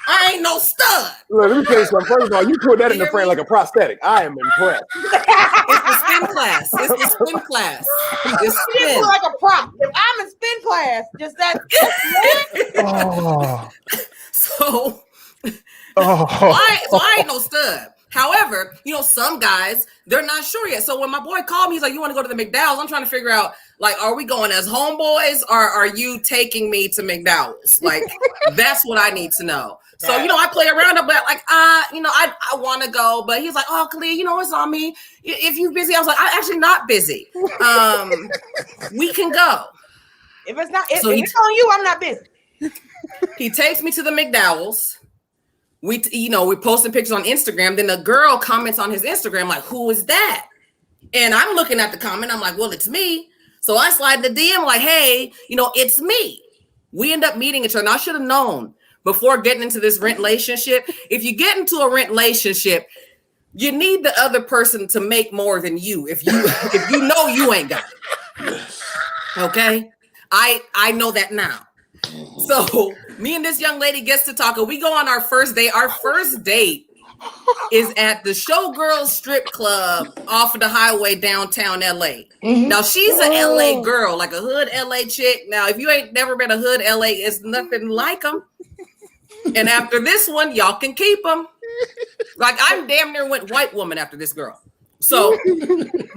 I ain't no stud. Look, let me tell you something. First of all, you put that in the frame like a prosthetic. I am impressed. It's the spin class. It's the spin class. It's spin. Like a prop. If I'm in spin class, just that. Oh. So I ain't no stud. However, some guys, they're not sure yet. So when my boy called me, he's like, you want to go to the McDowell's? I'm trying to figure out, like, are we going as homeboys, or are you taking me to McDowell's? Like, that's what I need to know. So, I play around about like, I want to go, but he's like, oh, Kalia, it's on me. If you're busy, I was like, I'm actually not busy. We can go. If it's not, if it's on you, I'm not busy. He takes me to the McDowell's. We're posting pictures on Instagram. Then the girl comments on his Instagram, like, who is that? And I'm looking at the comment. I'm like, well, it's me. So I slide the DM like, hey, it's me. We end up meeting each other. And I should have known before getting into this rent relationship. If you get into a rent relationship, you need the other person to make more than you. If you ain't got it. Okay. I know that now. So me and this young lady gets to talk, and we go on our first date. Our first date is at the Showgirls Strip Club off of the highway downtown LA. Now she's an LA girl, like a hood LA chick. Now, if you ain't never been a hood LA, it's nothing like them. And after this one, y'all can keep them. Like I'm damn near went white woman after this girl. So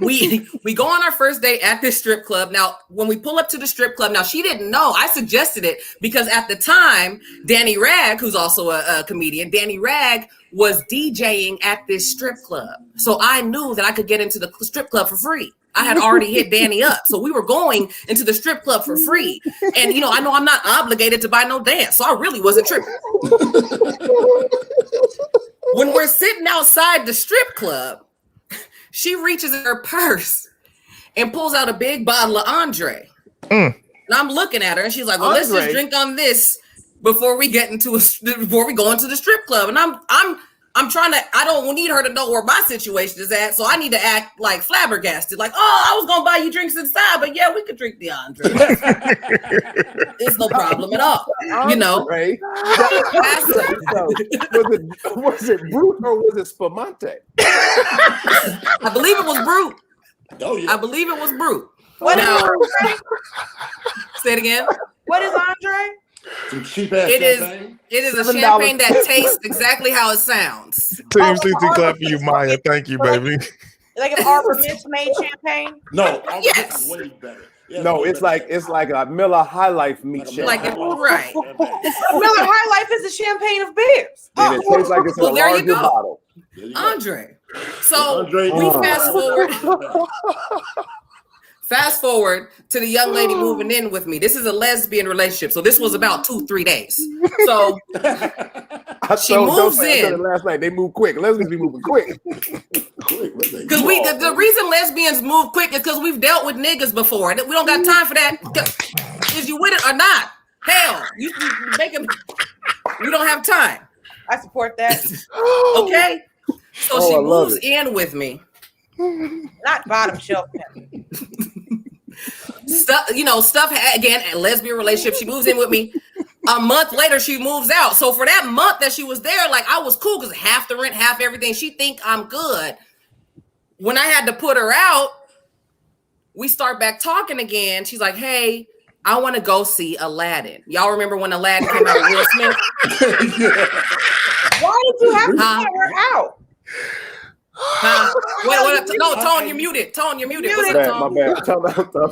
we go on our first date at this strip club. Now, when we pull up to the strip club, now she didn't know. I suggested it because at the time, Danny Ragg, who's also a comedian, Danny Ragg was DJing at this strip club. So I knew that I could get into the strip club for free. I had already hit Danny up. So we were going into the strip club for free. And, you know, I know I'm not obligated to buy no dance. So I really wasn't tripping. When we're sitting outside the strip club, she reaches in her purse and pulls out a big bottle of Andre. And I'm looking at her and she's like, well, let's just drink on this before we go into the strip club. And I'm trying to, I don't need her to know where my situation is at. So I need to act like flabbergasted. Like, oh, I was going to buy you drinks inside, but yeah, we could drink the Andre. It's no problem at all. You know. Was it Brute or was it Spumante? I believe it was Brute. Oh, yeah. I believe it was Brute. What Now, is Andre? say it again. What is Andre? Some cheap ass It is a champagne that tastes exactly how it sounds. Team CT clap for you, Maya. Thank you, baby. Like if Arbor Mist made champagne? No, Yes. is way better. Yeah, No, it's like a Miller High Life meat Like champagne. right. Miller High Life is a champagne of beers. And it tastes like it's in Well, a there you larger go. bottle. Andre. So Andre, we fast forward to the young lady moving in with me. This is a lesbian relationship. So this was about 2-3 days. So she moves in. Last night they move quick. Lesbians be moving quick. Because the reason lesbians move quick is because we've dealt with niggas before. We don't got time for that. Is you with it or not? Hell, you make them. We don't have time. I support that. Okay. So she moves in with me. Not bottom shelf. Stuff again, a lesbian relationship. She moves in with me. A month later, she moves out. So for that month that she was there, like I was cool because half the rent, half everything. She think I'm good. When I had to put her out, we start back talking again. She's like, "Hey, I want to go see Aladdin." Y'all remember when Aladdin came out with Will Smith? Why did you have to put her out? Wait, no, Tone, you're muted. Tone, you're muted. What's up, Tone? My bad. Time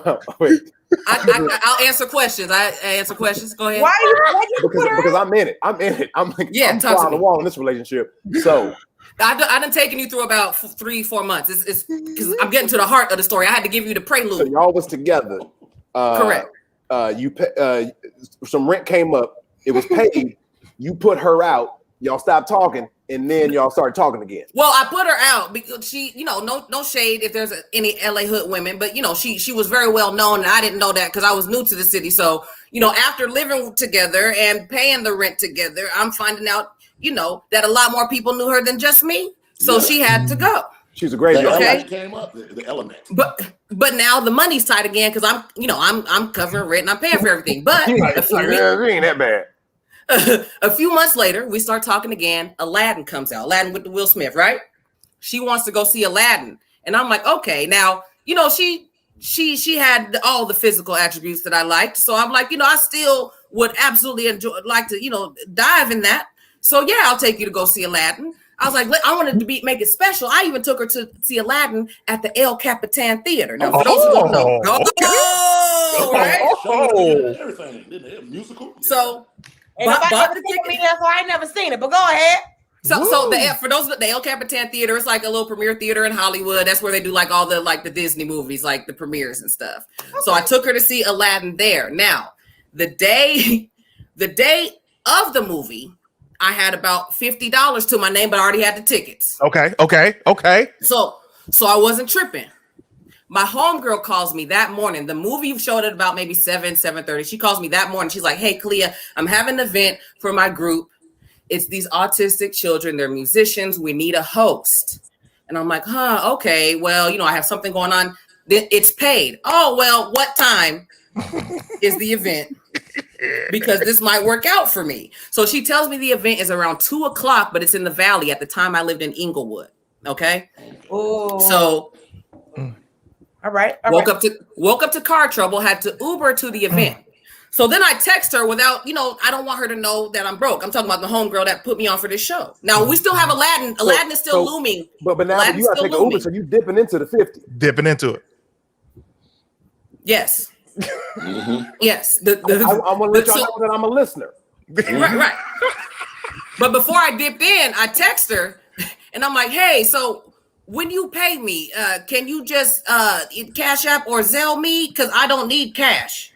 out. Wait. I'll answer questions. I answer questions. Go ahead. Why'd you put her Because out? I'm in it. I'm talk fly to on the me. wall in this relationship. So I done taken you through about 3-4 months. It's because I'm getting to the heart of the story. I had to give you the prelude. So y'all was together. Correct. Some rent came up. It was paid. You put her out. Y'all stopped talking, and then y'all started talking again. Well, I put her out because she, no shade if there's any LA hood women, but she was very well known, and I didn't know that because I was new to the city. So after living together and paying the rent together, I'm finding out that a lot more people knew her than just me. So she had to go. She's a great girl. Okay. Came up the element. But now the money's tight again because I'm covering rent and I'm paying for everything. But It ain't that bad. a few months later, we start talking again. Aladdin comes out. Aladdin with the Will Smith, right? She wants to go see Aladdin, and I'm like, okay. Now, she had all the physical attributes that I liked, so I'm like, I still would absolutely like to, dive in that. So yeah, I'll take you to go see Aladdin. I was like, I wanted to make it special. I even took her to see Aladdin at the El Capitan Theater. Now, for those who don't know, right? Everything, musical. So. And nobody ever took me there, so I ain't never seen it. But go ahead. So for those the El Capitan Theater, it's like a little premiere theater in Hollywood. That's where they do like all the Disney movies, like the premieres and stuff. Okay. So I took her to see Aladdin there. Now, the day of the movie, I had about $50 to my name, but I already had the tickets. Okay. So I wasn't tripping. My homegirl calls me that morning. The movie showed at about maybe 7:30. She calls me that morning. She's like, "Hey, Clea, I'm having an event for my group. It's these autistic children. They're musicians. We need a host." And I'm like, okay. Well, I have something going on. It's paid. Oh, well, what time is the event? Because this might work out for me. So she tells me the event is around 2:00, but it's in the Valley. At the time I lived in Inglewood. Okay. Oh. So All right. Woke up to car trouble, had to Uber to the event. So then I text her without, I don't want her to know that I'm broke. I'm talking about the homegirl that put me on for this show. Now we still have Aladdin. Aladdin is still looming. But now you gotta take an Uber, so you dipping into the 50. Dipping into it. Yes. Yes. I want to let y'all know that I'm a listener. Right. But before I dipped in, I text her and I'm like, hey, so when you pay me, can you just Cash App or Zelle me? Because I don't need cash.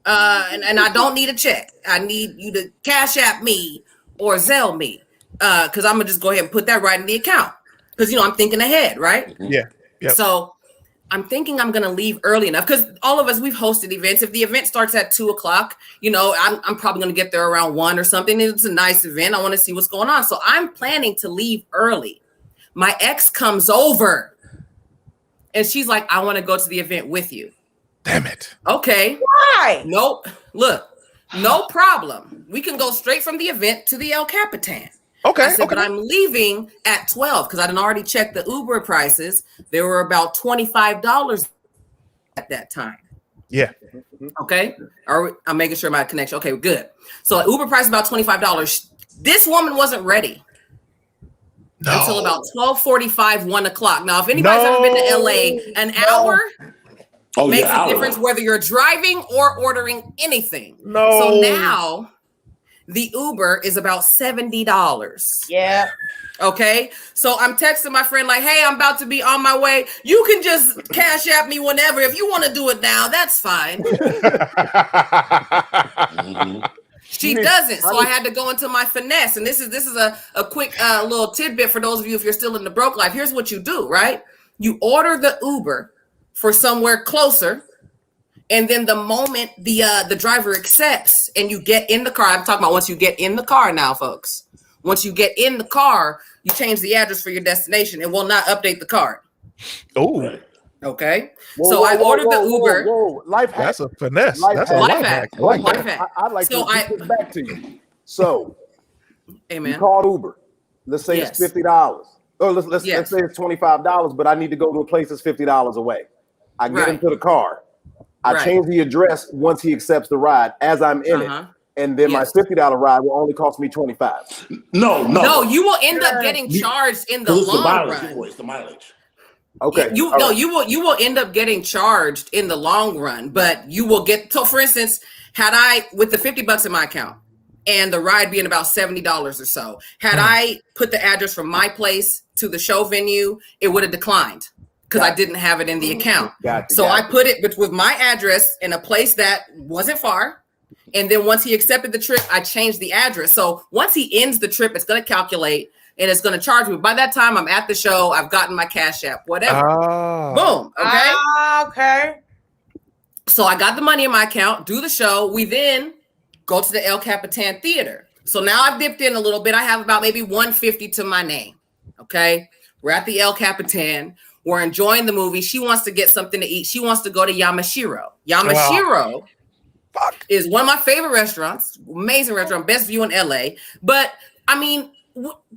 And I don't need a check. I need you to Cash App me or Zelle me. Because I'm going to just go ahead and put that right in the account. Because, I'm thinking ahead, right? Yeah. Yep. So I'm thinking I'm going to leave early enough. Because all of us, we've hosted events. If the event starts at 2:00, I'm probably going to get there around 1 or something. It's a nice event. I want to see what's going on. So I'm planning to leave early. My ex comes over. And she's like, I want to go to the event with you. Damn it. Okay. Why? Nope. Look, no problem. We can go straight from the event to the El Capitan. Okay. I said, but I'm leaving at 12 because I done already checked the Uber prices. They were about $25 at that time. Yeah. Okay. I'm making sure my connection. Okay, good. So Uber price is about $25. This woman wasn't ready. No. Until about 12:45, 1:00. Now, if anybody's ever been to LA, an hour makes a difference whether you're driving or ordering anything. No. So now the Uber is about $70. Yeah. Okay. So I'm texting my friend like, hey, I'm about to be on my way. You can just Cash App me whenever. If you want to do it now, that's fine. She doesn't. So I had to go into my finesse. And this is a quick little tidbit for those of you if you're still in the broke life. Here's what you do, right? You order the Uber for somewhere closer. And then the moment the driver accepts and you get in the car, I'm talking about once you get in the car now, folks. Once you get in the car, you change the address for your destination. It will not update the card. Oh. Okay. I ordered the Uber. Life hack. That's a finesse. Life Life hack. hack. Life Life hack. hack. I'd like So to get back to you. So Amen. you called Uber. Let's say it's $50. Oh, let's say it's $25, but I need to go to a place that's $50 away. I get into the car. I change the address once he accepts the ride as I'm in it. And then my $50 ride will only cost me $25. No, you will end up getting charged in the long run. It's the mileage. Okay. You will end up getting charged in the long run, but you will get. So, for instance, had I with the $50 in my account and the ride being about $70 or so, had I put the address from my place to the show venue, it would have declined because I didn't have it in the account. I put it with my address in a place that wasn't far. And then once he accepted the trip, I changed the address. So once he ends the trip, it's going to calculate and it's going to charge me. By that time, I'm at the show. I've gotten my Cash App, whatever. Boom. Okay. Okay. So I got the money in my account, do the show. We then go to the El Capitan Theater. So now I've dipped in a little bit. I have about maybe $150 to my name. Okay. We're at the El Capitan. We're enjoying the movie. She wants to get something to eat. She wants to go to Yamashiro. Yamashiro is one of my favorite restaurants. Amazing restaurant. Best view in LA. But I mean,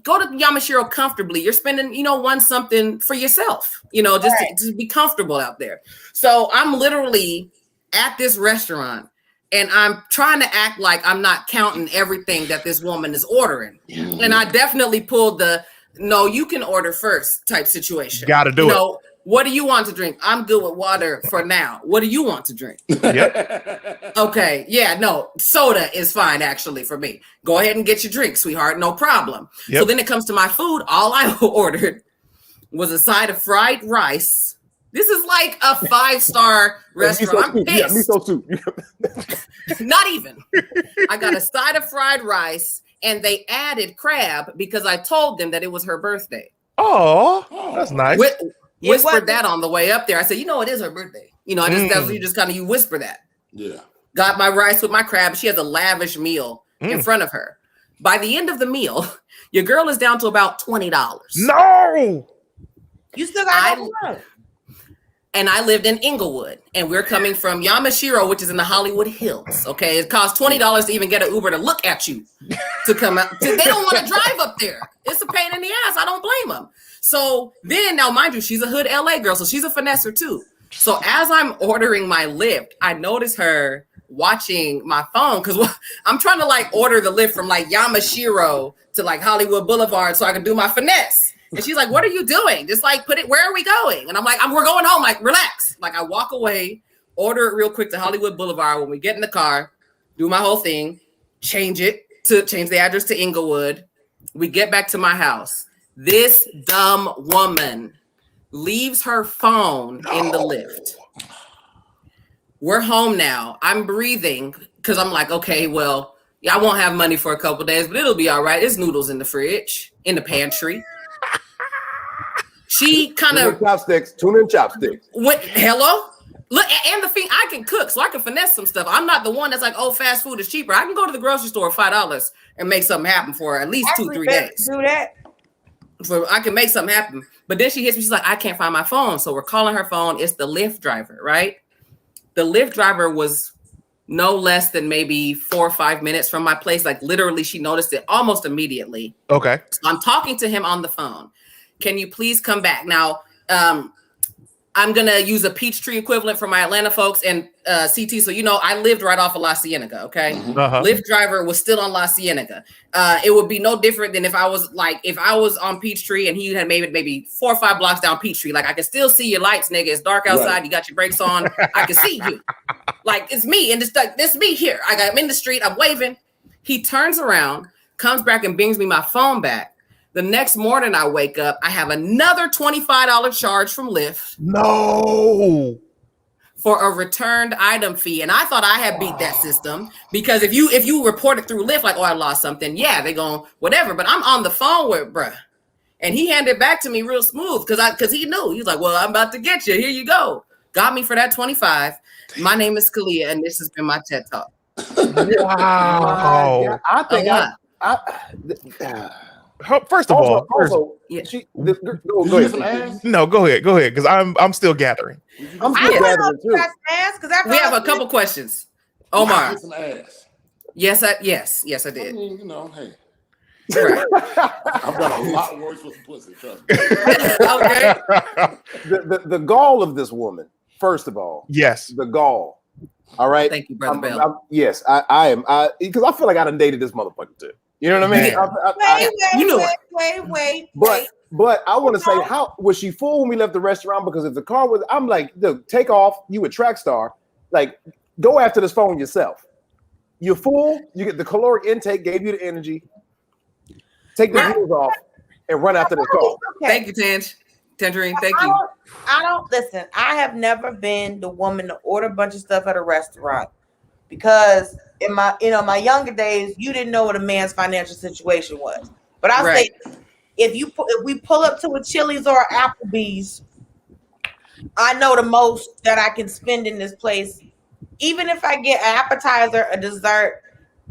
go to Yamashiro comfortably. You're spending, something for yourself, to be comfortable out there. So I'm literally at this restaurant and I'm trying to act like I'm not counting everything that this woman is ordering. And I definitely pulled the, no, you can order first type situation. Got to do it. What do you want to drink? I'm good with water for now. What do you want to drink? Yep. Okay. Yeah, no, soda is fine actually for me. Go ahead and get your drink, sweetheart. No problem. Yep. So then it comes to my food. All I ordered was a side of fried rice. This is like a 5-star restaurant. I'm pissed. Yeah, miso soup. Not even. I got a side of fried rice and they added crab because I told them that it was her birthday. Oh, that's nice. Whispered that on the way up there. I said, it is her birthday. You whisper that. Yeah. Got my rice with my crab. She has a lavish meal in front of her. By the end of the meal, your girl is down to about $20. No. You still got money. And I lived in Inglewood, and we're coming from Yamashiro, which is in the Hollywood Hills. Okay, it costs $20 to even get an Uber to look at you to come out. They don't want to drive up there. It's a pain in the ass. I don't blame them. So then, now mind you, she's a hood LA girl, so she's a finesser too. So as I'm ordering my Lyft, I notice her watching my phone because I'm trying to like order the lift from like Yamashiro to like Hollywood Boulevard so I can do my finesse. And she's like, what are you doing? Just like put it, where are we going? And I'm like, we're going home. Like, relax. Like I walk away, order it real quick to Hollywood Boulevard. When we get in the car, do my whole thing, change the address to Inglewood. We get back to my house. This dumb woman leaves her phone in the lift. We're home now. I'm breathing because I'm like, okay, well, yeah, I won't have money for a couple days, but it'll be all right. There's noodles in the fridge, in the pantry. She kind of tuna and chopsticks. Hello? Look, and the thing, I can cook, so I can finesse some stuff. I'm not the one that's like, oh, fast food is cheaper. I can go to the grocery store for $5 and make something happen for at least 2-3 days. Do that. So I can make something happen. But then she hits me, she's like, I can't find my phone. So we're calling her phone. It's the Lyft driver, right? The Lyft driver was no less than maybe 4 or 5 minutes from my place. Like literally, she noticed it almost immediately. Okay. So I'm talking to him on the phone. Can you please come back? Now, I'm going to use a Peachtree equivalent for my Atlanta folks and CT. So, you know, I lived right off of La Cienega, okay? Lyft driver was still on La Cienega. It would be no different than if I was on Peachtree and he had maybe 4 or 5 blocks down Peachtree. Like, I can still see your lights, nigga. It's dark outside. Right. You got your brakes on. I can see you. Like, it's me. And it's like, this me here. I'm in the street. I'm waving. He turns around, comes back and brings me my phone back. The next morning I wake up, I have another $25 charge from Lyft. No. For a returned item fee. And I thought I had beat that system because if you report it through Lyft, like, oh, I lost something. Yeah, they going whatever. But I'm on the phone with bruh. And he handed it back to me real smooth because he knew. He's like, well, I'm about to get you. Here you go. Got me for that 25. My name is Kalia, and this has been my TED Talk. Wow. I think First of all, go ahead. No, go ahead, because I'm still gathering. I'm still gathering too. We have a couple questions. Omar. Some ass. Yes, I did. I mean, you know, hey. Right. I've got a lot worse with pussy. Trust me. Okay. The gall of this woman. First of all, yes, the gall. All right. Thank you, Brother Bell. Yes, I am. Because I feel like I done dated this motherfucker too. You know what I mean? Wait. But I want to say, how was she full when we left the restaurant? Because if the car was, I'm like, look, take off. You a track star. Like, go after this phone yourself. You're full. You get the caloric intake, gave you the energy. Take the wheels off and run after this car. Okay. Thank you, Tangerine. Thank you. I don't listen. I have never been the woman to order a bunch of stuff at a restaurant because in my younger days, you didn't know what a man's financial situation was. But I'll say, if we pull up to a Chili's or Applebee's, I know the most that I can spend in this place. Even if I get an appetizer, a dessert,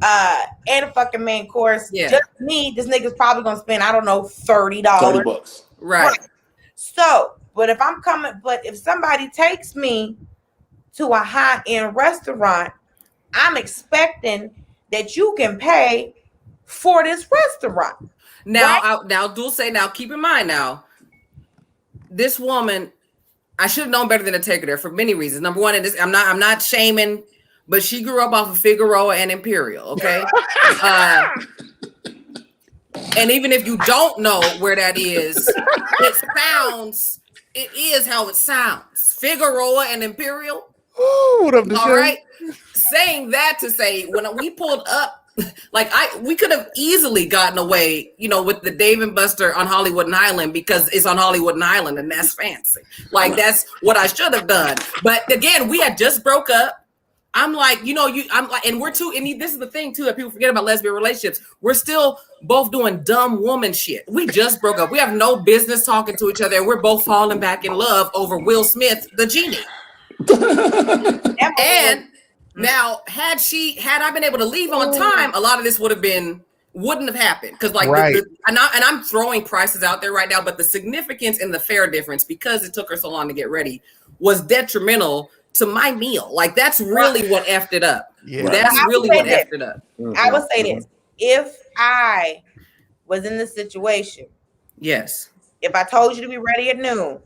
and a fucking main course, just me, this nigga's probably gonna spend, I don't know, $30. $30. Right. So, but if somebody takes me to a high-end restaurant, I'm expecting that you can pay for this restaurant. Now, Dulce, keep in mind now, this woman, I should have known better than to take her there for many reasons. Number one, I'm not shaming, but she grew up off of Figueroa and Imperial, okay? And even if you don't know where that is, it is how it sounds. Figueroa and Imperial. Ooh, what up, all right. Saying that to say, when we pulled up, we could have easily gotten away, with the Dave and Buster on Hollywood and Highland because it's on Hollywood and Highland and that's fancy. Like that's what I should have done. But again, we had just broke up. I'm like, and we're too, and this is the thing too that people forget about lesbian relationships. We're still both doing dumb woman shit. We just broke up. We have no business talking to each other. And we're both falling back in love over Will Smith, the genie. And now, had I been able to leave on time, a lot of this wouldn't have happened. Because I'm throwing prices out there right now, but the significance and the fare difference, because it took her so long to get ready, was detrimental to my meal. Like that's really what effed it up. Yeah. That's really what effed it up. I would say this. If I was in this situation, yes. If I told you to be ready at noon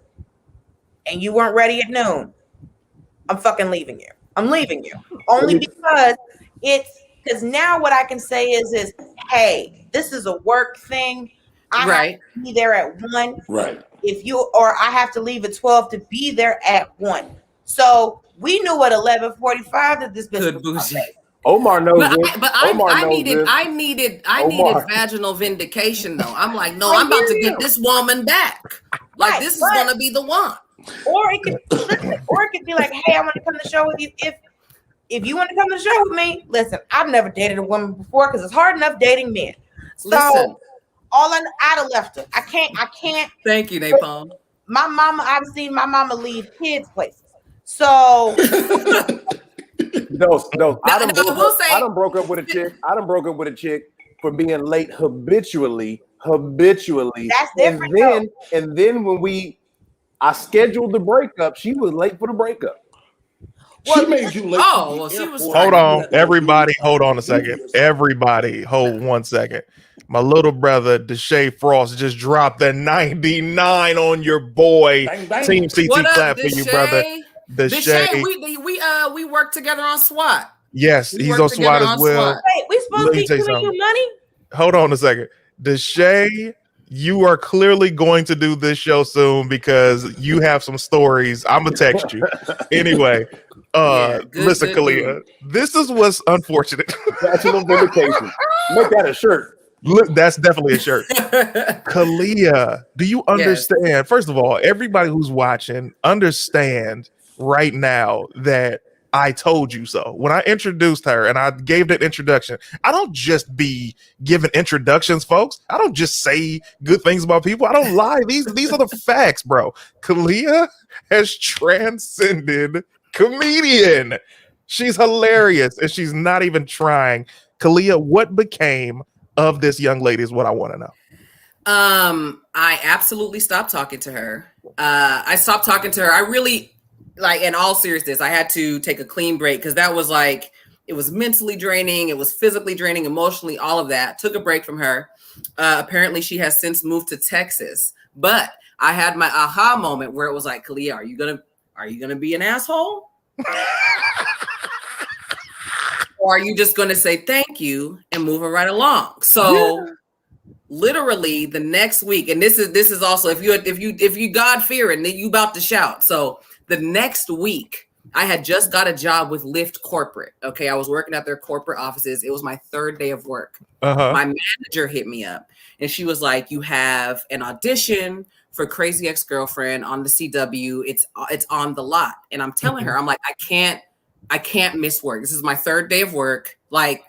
and you weren't ready at noon, I'm fucking leaving you. I'm leaving you. Only because now what I can say is, hey, this is a work thing. I have to be there at 1. Right. Or I have to leave at 12 to be there at 1. So we knew at 11:45 that this bitch was bougie. Omar knows this. But I needed vaginal vindication though. I'm like, no, I'm about to get this woman back. Like this is gonna be the one. Or it could be like, hey, I want to come to the show with you. If you want to come to the show with me, listen, I've never dated a woman before because it's hard enough dating men. So I'd have left her. I can't. Thank you, Napalm. My mama, I've seen my mama leave kids places. So no. I done broke up with a chick. I done broke up with a chick for being late habitually. That's different. And then when I scheduled the breakup, she was late for the breakup. She made you late. She was. Hold on, everybody. Hold on a second. Everybody, hold 1 second. My little brother, Deshae Frost, just dropped the 99 on your boy. Bang, bang. Team CT clap for you, brother. Deshae, we worked together on SWAT. Yes, he's on SWAT as well. Wait, we supposed to be giving you money? Hold on a second. Deshae, you are clearly going to do this show soon because you have some stories. I'm gonna text you. Anyway, listen, Kalia, this is what's unfortunate. National vindication. Make that a shirt. Look, that's definitely a shirt. Kalia, do you understand? Yes. First of all, everybody who's watching, understand right now that I told you so. When I introduced her and I gave that introduction, I don't just be giving introductions, folks. I don't just say good things about people. I don't lie. These are the facts, bro. Kalia has transcended comedian. She's hilarious and she's not even trying. Kalia, what became of this young lady is what I want to know. I absolutely stopped talking to her. I stopped talking to her. I really, like, in all seriousness, I had to take a clean break because that was like, it was mentally draining. It was physically draining, emotionally, all of that. Took a break from her. Apparently she has since moved to Texas, but I had my aha moment where it was like, Kalia, are you gonna be an asshole? Or are you just going to say thank you and move it right along? So literally the next week, and this is also if you God fearing, then you about to shout. So the next week, I had just got a job with Lyft Corporate. Okay, I was working at their corporate offices. It was my 3rd day of work. My manager hit me up and she was like, "You have an audition for Crazy Ex-Girlfriend on the CW. It's on the lot." And I'm telling her, I'm like, I can't miss work. This is my 3rd day of work. Like,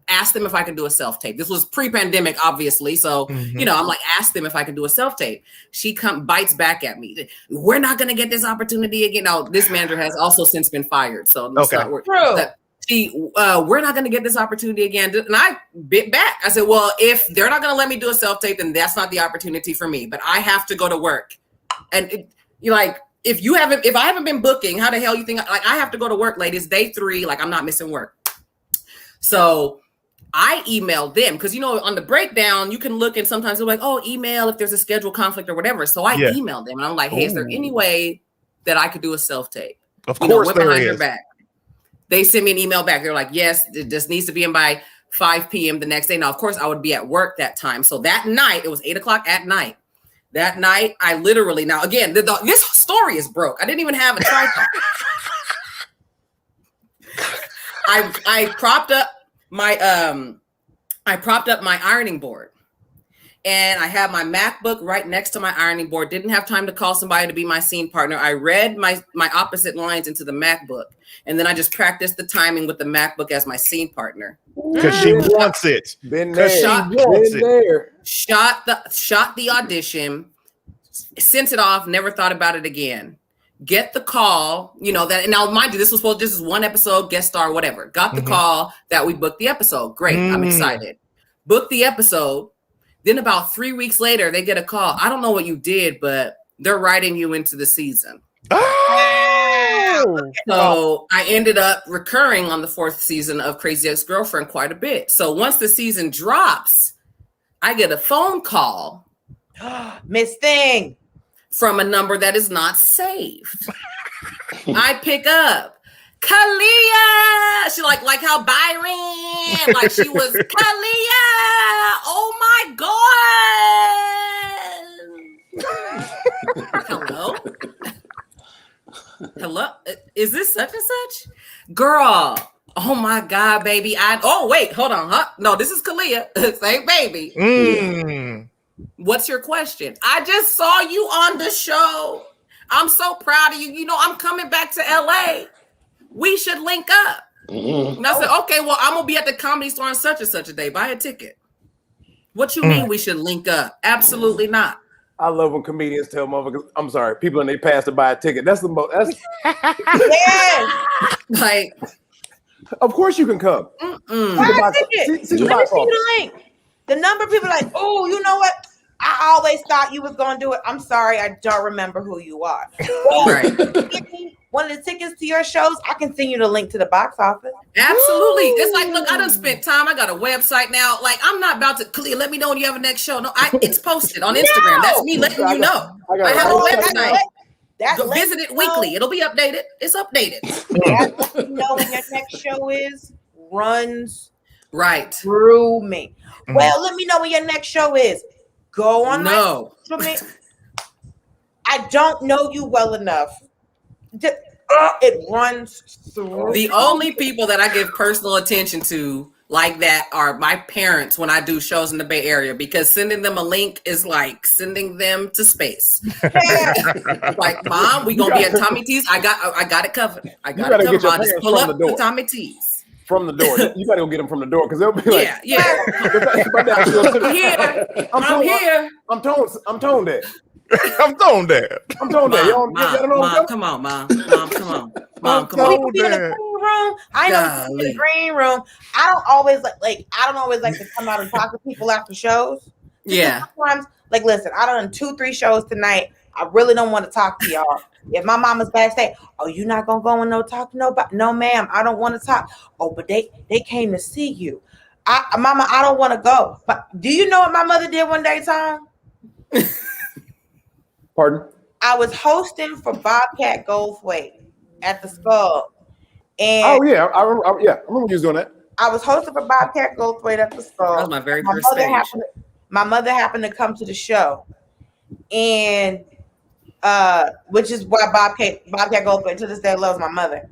ask them if I can do a self-tape. This was pre-pandemic, obviously. So, I'm like, ask them if I can do a self-tape. She bites back at me. We're not going to get this opportunity again. Now, this manager has also since been fired. So, it's not work. We're not going to get this opportunity again. And I bit back. I said, well, if they're not going to let me do a self-tape, then that's not the opportunity for me. But I have to go to work. And you're like, if I haven't been booking, how the hell you think? Like, I have to go to work, ladies. Day 3, like, I'm not missing work. So I emailed them because, on the breakdown, you can look and sometimes they're like, oh, email if there's a schedule conflict or whatever. So I emailed them and I'm like, hey, is there any way that I could do a self-tape? Of course there is. Your back. They sent me an email back. They're like, yes, this needs to be in by 5 p.m. the next day. Now, of course, I would be at work that time. So that night, it was 8:00 at night. That night, I literally, now again, this story is broke. I didn't even have a tripod. I propped up my ironing board, and I had my MacBook right next to my ironing board. Didn't have time to call somebody to be my scene partner. I read my opposite lines into the MacBook, and then I just practiced the timing with the MacBook as my scene partner. Because she wants it. Been there. Shot the audition, sent it off, never thought about it again. Get the call, that, and now mind you, this is one episode, guest star, whatever. Got the call that we booked the episode. Great. I'm excited. Booked the episode. Then about 3 weeks later, they get a call. I don't know what you did, but they're writing you into the season. Oh! So I ended up recurring on the 4th season of Crazy Ex-Girlfriend quite a bit. So once the season drops, I get a phone call. Miss Thing. From a number that is not saved. I pick up Kalia. She like how Byron, like she was Kalia. Oh my God. Hello. Hello. Is this such and such? Girl. Oh my God, baby. Wait, hold on. Huh? No, this is Kalia. Same baby. What's your question? I just saw you on the show. I'm so proud of you. You know, I'm coming back to LA. We should link up. And I said, okay, well, I'm gonna be at the Comedy Store on such and such a day. Buy a ticket. What you mean we should link up? Absolutely not. I love when comedians tell motherfuckers, I'm sorry, people in their past to buy a ticket. That's the most. Yes. Like, of course you can come. Buy a ticket. Let me see the link. The number of people like, oh, you know what? I always thought you was gonna do it. I'm sorry, I don't remember who you are. right. One of the tickets to your shows, I can send you the link to the box office. Absolutely. It's like, look, I done spent time. I got a website now. Like, I'm not about to clear. Let me know when you have a next show. No, it's posted on Instagram. That's me letting you know. I have a website. Go visit it weekly. It'll be updated. It's updated. That lets you know when your next show is. Runs right through me. Well, let me know when your next show is. Go on. No. I don't know you well enough. It runs through. The only people that I give personal attention to like that are my parents when I do shows in the Bay Area, because sending them a link is like sending them to space. Like, Mom, we gonna be at Tommy T's. I got it covered. I got it covered. Mom, just pull up to Tommy T's. From the door. You gotta go get them from the door, because they'll be like, I'm here. I'm tone dead. I'm tone dead. Mom, come on, Mom. Mom, come on. We be in the green room. I know in the green room. I don't always like to come out and talk to people after shows. Yeah. Sometimes, like, listen, I done 2-3 shows tonight. I really don't want to talk to y'all. If my mama's backstage, oh, you not gonna go and talk to nobody? No, ma'am, I don't want to talk. Oh, but they came to see you. Mama, I don't want to go. But do you know what my mother did one day, Tom? Pardon? I was hosting for Bobcat Goldthwait at the Skull. And I remember you was doing that. I was hosting for Bobcat Goldthwait at the Skull. That was my very first stage. My mother happened to come to the show. And which is why Bobcat Goldthwait to this day loves my mother.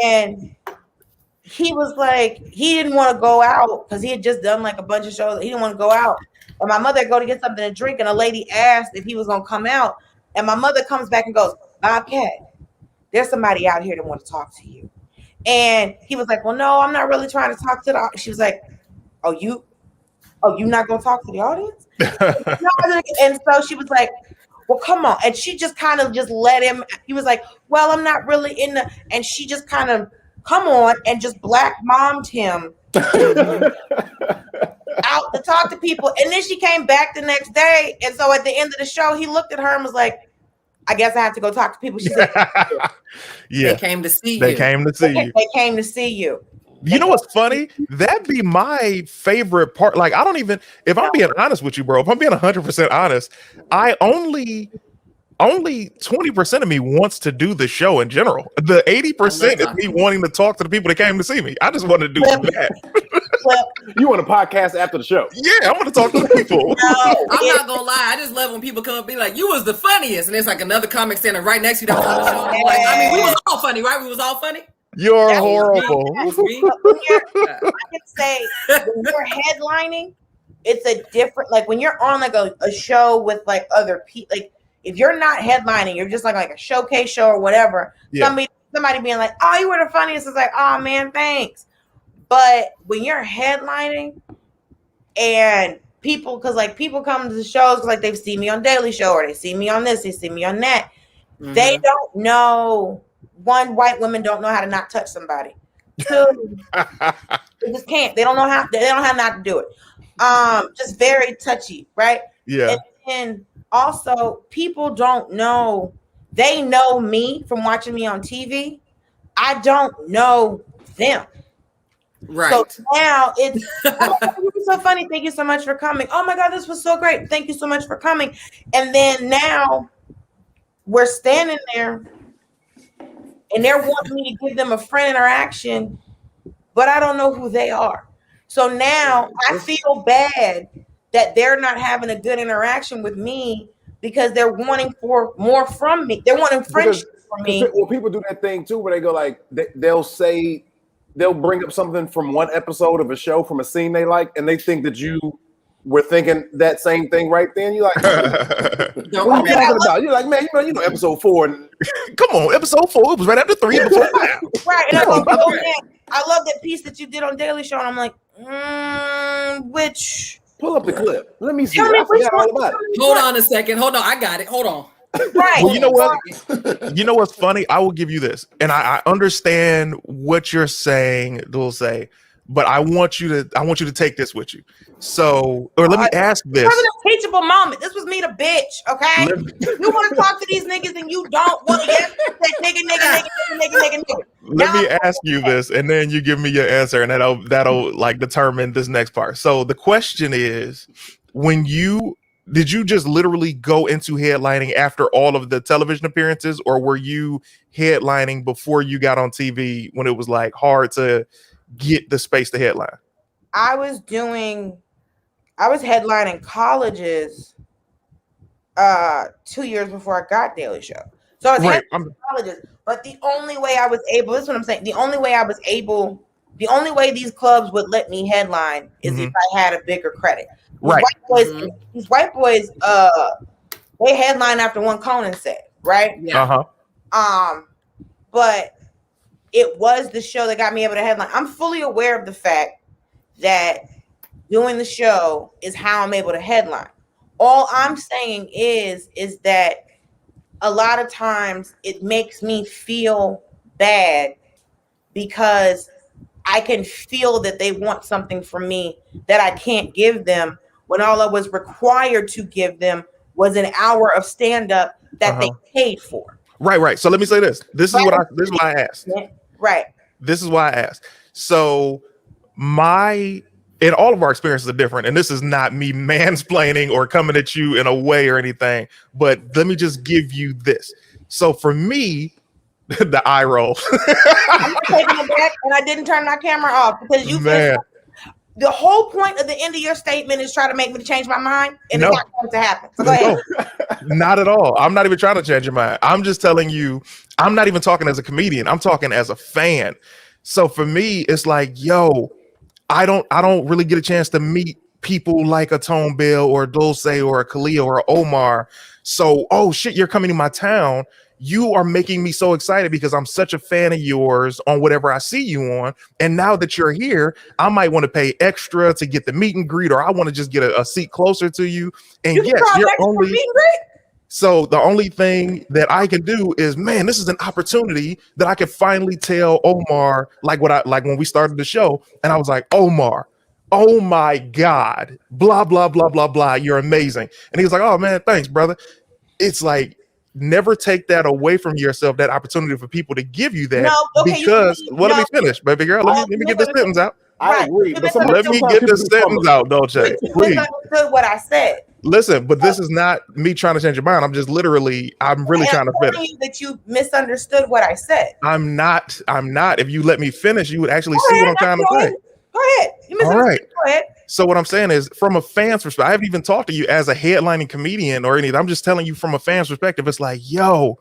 And he was like, he didn't want to go out because he had just done like a bunch of shows. He didn't want to go out. And my mother go to get something to drink, and a lady asked if he was gonna come out. And my mother comes back and goes, Bobcat, there's somebody out here that want to talk to you. And he was like, well, no, I'm not really trying to talk to the audience. She was like, you not gonna talk to the audience? And so she was like, well, come on. And she just kind of just let him. He was like, well, I'm not really in the. And she just kind of come on and just black mommed him out to talk to people. And then she came back the next day. And so at the end of the show, he looked at her and was like, I guess I have to go talk to people. She said, yeah, they came to see you. They came to see you. They came to see you. You know what's funny? That'd be my favorite part. Like, I don't even, if I'm being honest with you, bro, if I'm being 100% honest, I only 20% of me wants to do the show in general. The 80% is me wanting to talk to the people that came to see me. I just want to do that. You want a podcast after the show? Yeah, I want to talk to the people. I'm not gonna lie. I just love when people come up and be like, "You was the funniest," and it's like another comic standing right next to you. That's on the show. Like, I mean, we was all funny, right? We was all funny. You're horrible. I can say when you're headlining, it's a different. Like when you're on like a show with like other people. Like if you're not headlining, you're just like a showcase show or whatever. Yeah. Somebody being like, "Oh, you were the funniest." It's like, "Oh man, thanks." But when you're headlining and people, because like people come to the shows like they've seen me on Daily Show or they see me on this, they see me on that. Mm-hmm. They don't know. One, white women don't know how to not touch somebody. Two, they just can't. They don't know how. They don't have not to do it. Just very touchy, right? Yeah. And also, people don't know. They know me from watching me on TV. I don't know them. Right. So now it's so funny. Thank you so much for coming. Oh my God, this was so great. Thank you so much for coming. And then now we're standing there and they're wanting me to give them a friend interaction, but I don't know who they are. So now I feel bad that they're not having a good interaction with me because they're wanting for more from me. They're wanting friendship from me. Well, people do that thing too, where they go like they'll bring up something from one episode of a show from a scene they like, and they think that you were thinking that same thing right then. You're like, what are you talking about? You're like, man, you know, episode 4. And come on, episode 4. It was right after 3, episode 5. Right. And I go, oh man, I love that piece that you did on Daily Show. And I'm like, which? Pull up the clip. Let me see. Tell me I forgot all about it. Hold on a second. Hold on. I got it. Hold on. Right. Well, you know what? You know what's funny? I will give you this, and I understand what you're saying, Dulce, but I want you to take this with you. So, or let me ask this. It wasn't a teachable moment. This was me the bitch, okay? You want to talk to these niggas and you don't want to get that nigga. Let me ask you this, and then you give me your answer, and that'll like determine this next part. So the question is, did you just literally go into headlining after all of the television appearances, or were you headlining before you got on TV when it was like hard to get the space to headline? I was headlining colleges 2 years before I got Daily Show. So I was headlining colleges, but the only way I was able, this is what I'm saying, the only way these clubs would let me headline is if I had a bigger credit. These white boys, they headline after one Conan set, right? Yeah. But it was the show that got me able to headline. I'm fully aware of the fact that doing the show is how I'm able to headline. All I'm saying is that a lot of times it makes me feel bad because I can feel that they want something from me that I can't give them when all I was required to give them was an hour of stand-up that they paid for. Right. So let me say this. This is why I asked. Right. This is why I asked. So and all of our experiences are different, and this is not me mansplaining or coming at you in a way or anything, but let me just give you this. So for me, the eye roll. I'm taking it back, and I didn't turn my camera off because the whole point of the end of your statement is try to make me change my mind, and it's not going to happen. So go ahead. Not at all. I'm not even trying to change your mind. I'm just telling you, I'm not even talking as a comedian. I'm talking as a fan. So for me, it's like, yo, I don't really get a chance to meet people like a Tone Bell or a Dulce or a Kalia or a Omar. So, oh shit, you're coming to my town. You are making me so excited because I'm such a fan of yours on whatever I see you on. And now that you're here, I might want to pay extra to get the meet and greet, or I want to just get a seat closer to you. And yes, you're only meet and greet? So the only thing that I can do is, man, this is an opportunity that I can finally tell Omar, like when we started the show, and I was like, Omar, oh my God, blah, blah, blah, blah, blah. You're amazing. And he was like, oh man, thanks, brother. It's like, never take that away from yourself, that opportunity for people to give you that. Because let me finish, baby girl. Let me get this sentence out. I agree. But let me get this sentence out, Dolce. Please. You understood what I said. Listen, but this is not me trying to change your mind. I'm really trying to finish. That you misunderstood what I said. I'm not. If you let me finish, you would actually see what I'm trying to say. Go ahead. All right. Go ahead. So what I'm saying is, from a fan's perspective, I haven't even talked to you as a headlining comedian or anything. I'm just telling you from a fan's perspective. It's like, yo,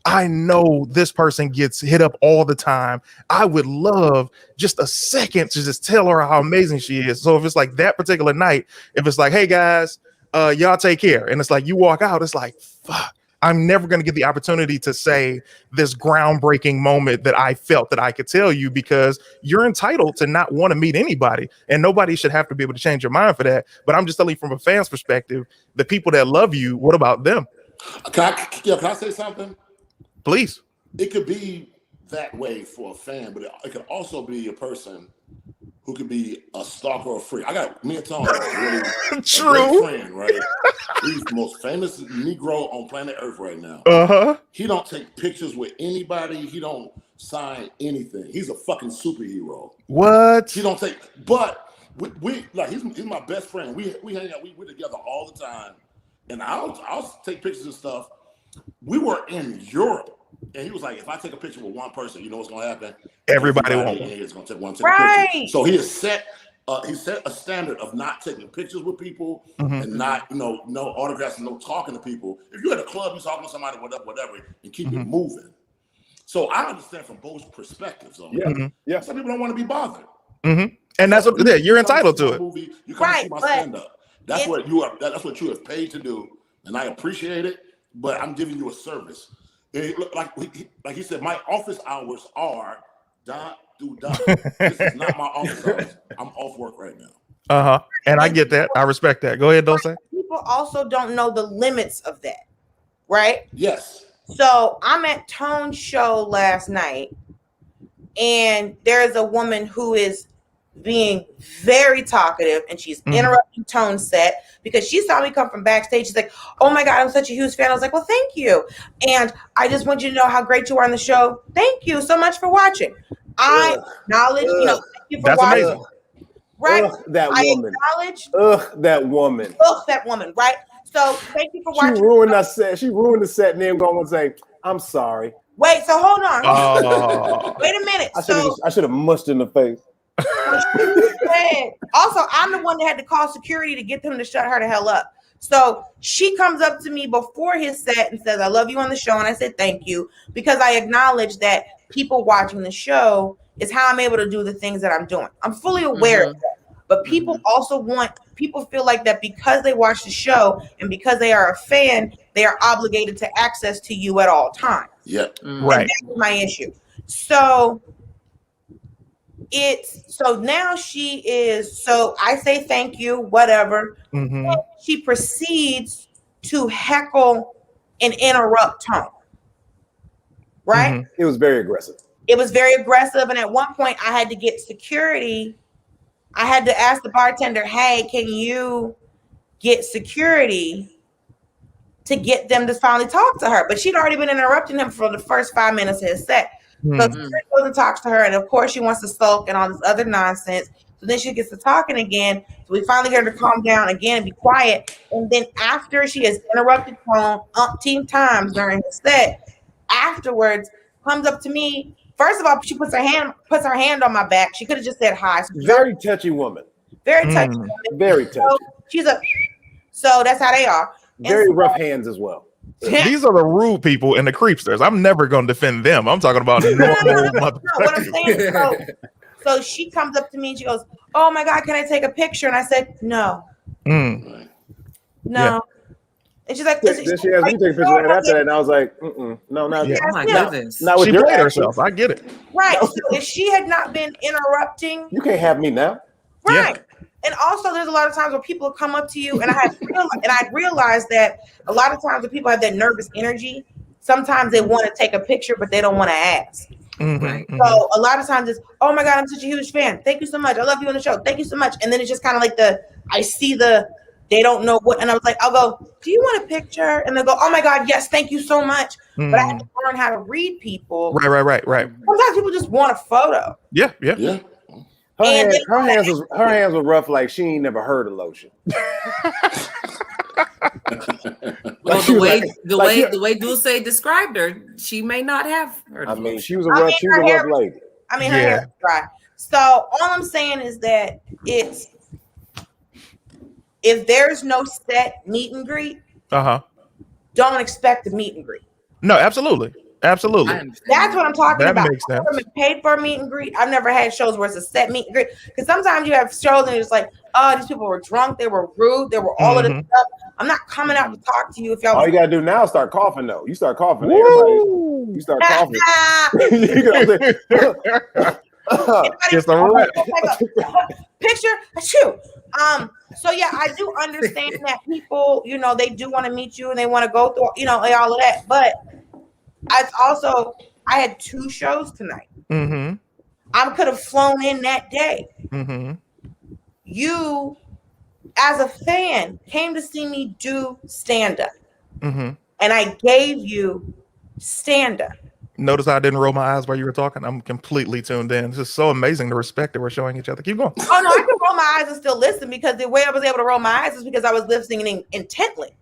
I know this person gets hit up all the time. I would love just a second to just tell her how amazing she is. So if it's like that particular night, if it's like, hey guys, y'all take care, and it's like you walk out, it's like, fuck, I'm never going to get the opportunity to say this groundbreaking moment that I felt that I could tell you, because you're entitled to not want to meet anybody, and nobody should have to be able to change your mind for that. But I'm just telling you from a fan's perspective, the people that love you, what about them? Can I say something? Please. It could be that way for a fan, but it could also be a person who could be a stalker or freak. I got me and Tony, really true friend, right? He's the most famous Negro on planet Earth right now. He don't take pictures with anybody. He don't sign anything. He's a fucking superhero. What? He don't take. But we like he's my best friend. We hang out. We're together all the time, and I'll take pictures and stuff. We were in Europe And he was like, if I take a picture with one person, you know what's gonna happen? Everybody in won't. here is gonna take one Right. picture. So he has set a standard of not taking pictures with people and not, no autographs and no talking to people. If you're at a club, you're talking to somebody, whatever, and keep it moving. So I understand from both perspectives on it. Yeah. Some people don't want to be bothered. And that's what you're entitled to it. Movie, you come see my stand-up. That's what you are. That's what you have paid to do, and I appreciate it. But I'm giving you a service. Like he said, my office hours are dot to dot. This is not my office hours. I'm off work right now. And I get that. I respect that. Go ahead, Dulce. People also don't know the limits of that, right? Yes. So I'm at Tone's show last night, and there's a woman who is being very talkative, and she's interrupting Tone's set because she saw me come from backstage. She's like, "Oh my God, I'm such a huge fan." I was like, "Well, thank you. And I just want you to know how great you are on the show. Thank you so much for watching." I acknowledge, thank you for That's watching. amazing. Right? That woman. Acknowledge. That woman. That woman, right? So thank you for watching. She ruined that set. She ruined the set and then going to say, "I'm sorry." Wait, so hold on. Wait a minute. I should have mushed in the face. Also, I'm the one that had to call security to get them to shut her the hell up. So she comes up to me before his set and says, "I love you on the show." And I said, "Thank you," because I acknowledge that people watching the show is how I'm able to do the things that I'm doing. I'm fully aware of that. But people also people feel like that because they watch the show and because they are a fan, they are obligated to access to you at all times. Yep. Right. And that's my issue. So now she is, so I say thank you, whatever. She proceeds to heckle and interrupt Tone. Right? It was very aggressive. It was very aggressive. And at one point I had to get security. I had to ask the bartender, "Hey, can you get security to get them to finally talk to her?" But she'd already been interrupting him for the first 5 minutes of his set. So security goes and talks to her, and of course she wants to sulk and all this other nonsense. So then she gets to talking again. So we finally get her to calm down again and be quiet. And then after she has interrupted Tone umpteen times during the set, afterwards comes up to me. First of all, she puts her hand on my back. She could have just said hi. So Very touchy woman. very touchy. Very touchy. So so that's how they are. Very rough hands as well. These are the rude people and the creepsters. I'm never going to defend them. I'm talking about normal mother. What I'm saying. So she comes up to me and she goes, "Oh my God, can I take a picture?" And I said, "No, no." Yeah. And she's like, Then she asked me to take a picture right after that, and I was like, "No, not Yeah. Oh my goodness. Not with She your played actions. herself. I get it. Right. So if she had not been interrupting, You can't have me now." right. And also, there's a lot of times where people come up to you, and I realized that a lot of times when people have that nervous energy, sometimes they want to take a picture, but they don't want to ask. Right. So a lot of times it's, "Oh my God, I'm such a huge fan. Thank you so much. I love you on the show. Thank you so much." And then it's just kind of like they don't know what, and I was like, I'll go, "Do you want a picture?" And they'll go, "Oh my God, yes, thank you so much." But I had to learn how to read people. Right. Sometimes people just want a photo. Yeah. Her hands were rough, like she ain't never heard of lotion. Well, the way Dulce described her, she may not have heard of her. She was a rough lady. Her hair was dry. So all I'm saying is that if there's no set meet and greet, don't expect a meet and greet. No, absolutely. That's what I'm talking That about. makes sense. I've never paid for a meet and greet. I've never had shows where it's a set meet and greet. Because sometimes you have shows and it's like, "Oh, these people were drunk, they were rude, they were all of this stuff." I'm not coming out to talk to you if y'all. All you gotta do now is start coughing though. You start coughing. Everybody, you start coughing. It's a wrap. Picture. Shoot. So yeah, I do understand that people, they do want to meet you and they want to go through, all of that. But I had 2 shows tonight. I could have flown in that day. You, as a fan, came to see me do stand-up. And I gave you stand-up. Notice I didn't roll my eyes while you were talking. I'm completely tuned in. It's just so amazing the respect that we're showing each other. Keep going. Oh no, I can roll my eyes and still listen, because the way I was able to roll my eyes is because I was listening intently.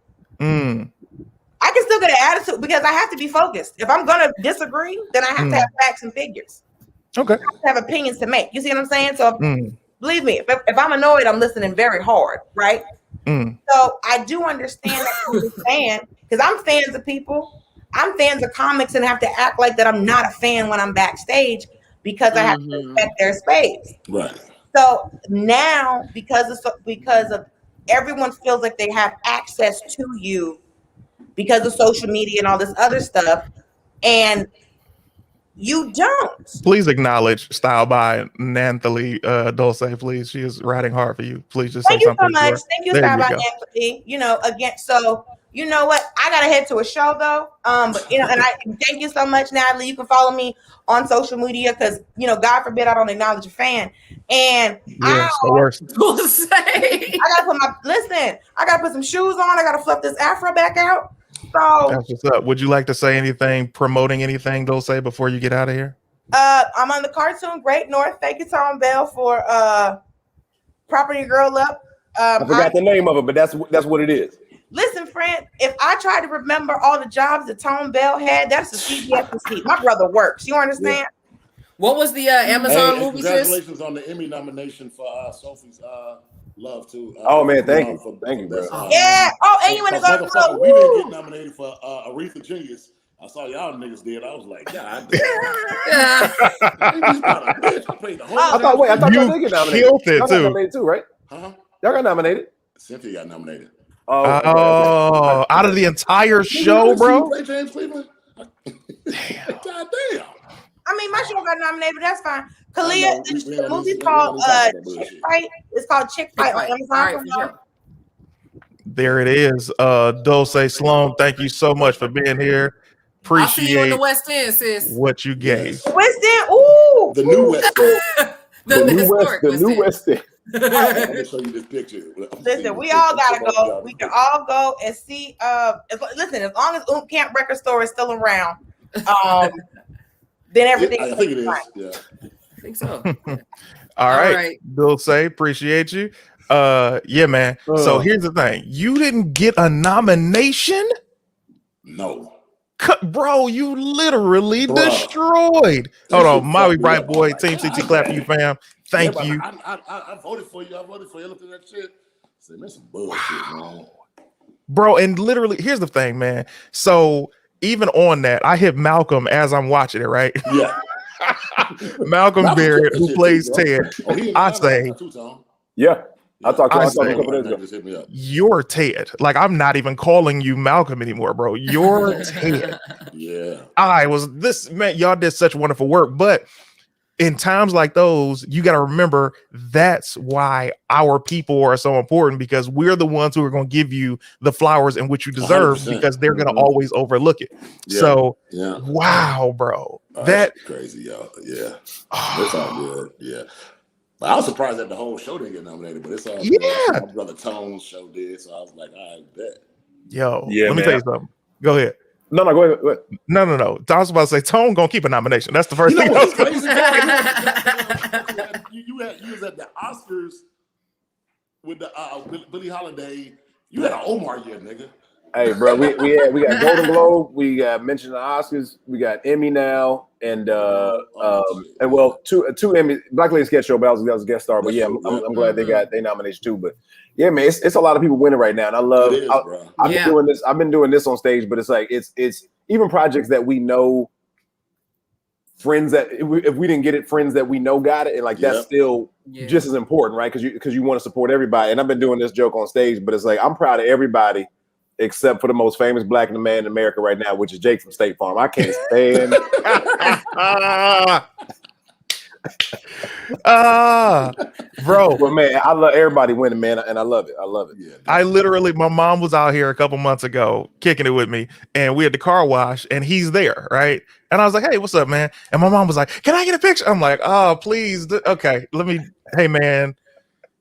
I can still get an attitude because I have to be focused. If I'm gonna disagree, then I have to have facts and figures. Okay. I have to have opinions to make. You see what I'm saying? So believe me, if I'm annoyed, I'm listening very hard, right? So I do understand that what you're saying, because I'm fans of people. I'm fans of comics and have to act like that I'm not a fan when I'm backstage because I have to respect their space. Right. So now, because of everyone feels like they have access to you because of social media and all this other stuff, and you don't. Please acknowledge Style by Nanthalie Dulce, please. She is riding hard for you. Please just Thank say you so something. much. Thank you, Style by Nanthalie. You know, again, so you know what? I gotta head to a show though. But you know, and I thank you so much, Natalie. You can follow me on social media because you know, God forbid I don't acknowledge a fan. And yes, the worst. I gotta put some shoes on. I gotta fluff this afro back out. So that's what's up. Would you like to say anything, promoting anything, Dulce, before you get out of here? I'm on the cartoon Great North. Thank you, Tom Bell, for propping your girl up. I forgot the name of it, but that's what it is. Listen, friend, if I try to remember all the jobs that Tom Bell had, that's the CBS receipt. My brother works. You understand? Yeah. What was the Amazon movie? Congratulations on the Emmy nomination for Sophie's Love too. Oh man, thank you, bro. Yeah. Oh, and you went to go. We didn't get nominated for Aretha Genius. I saw y'all niggas did. I was like, God damn. I thought y'all did get nominated. Killed it y'all got nominated too, right? Huh? Y'all got nominated. Cynthia got nominated. Oh, out of the entire show, bro. James Cleveland. Damn. God damn. I mean, my show got nominated, but that's fine. Kalia, the movie called Chick Fight. It's called Chick Fight on Amazon. There it is. Dulce Sloan, thank you so much for being here. Appreciate I'll see you in the West End, sis. What you gave. West End, ooh. The new West End. the new West End. Let me show you this picture. Listen, we all gotta go. We can all go and see. Listen, as long as Camp Record Store is still around, then everything. I think it is. Fine. Yeah, I think so. All right, Dulce, appreciate you. Yeah, man. So here's the thing: you didn't get a nomination. No. Bro, you literally destroyed. Hold on, Maui Bright Boy, Team CT clap for you, fam. Thank you. I voted for you. I voted for you. Look at that shit. Say, man, some bullshit, man. Bro, and literally, here's the thing, man. So even on that, I hit Malcolm as I'm watching it, right? Yeah. Malcolm Barrett, who plays Ted. I say, yeah. I talked to him a couple days ago. You're Ted. Like, I'm not even calling you Malcolm anymore, bro. You're Ted. Yeah. Y'all did such wonderful work. But in times like those, you got to remember that's why our people are so important, because we're the ones who are going to give you the flowers in which you deserve 100%. Because they're going to always overlook it. Yeah. So, wow, bro. That's crazy, y'all. Yeah. It's all good. Yeah. But I was surprised that the whole show didn't get nominated, but it's all good. My brother Tone's show did, so I was like, I bet. Let me tell you something. Go ahead. No, go ahead. No. I was about to say Tone gonna keep a nomination. That's the first thing. What's crazy? You was at the Oscars with the Billie Holiday. You had an Omar year, nigga. Hey, bro, we got Golden Globe, we got mentioned the Oscars, we got Emmy now, and two Emmy. Black Lady Sketch Show, but that was a guest star. But yeah, I'm glad they got their nomination too. But yeah, man, it's a lot of people winning right now, and I love. I've been doing this. I've been doing this on stage, but it's like it's even projects that we know, friends that if we didn't get it, friends that we know got it, and like that's still just as important, right? Because you want to support everybody. And I've been doing this joke on stage, but it's like I'm proud of everybody except for the most famous black man in America right now, which is Jake from State Farm. I can't stand. Bro. But man, I love everybody winning, man, and I love it. I love it. Yeah, I literally, my mom was out here a couple months ago kicking it with me, and we had the car wash, and he's there, right? And I was like, "Hey, what's up, man?" And my mom was like, "Can I get a picture?" I'm like, "Oh, please, okay, hey, man."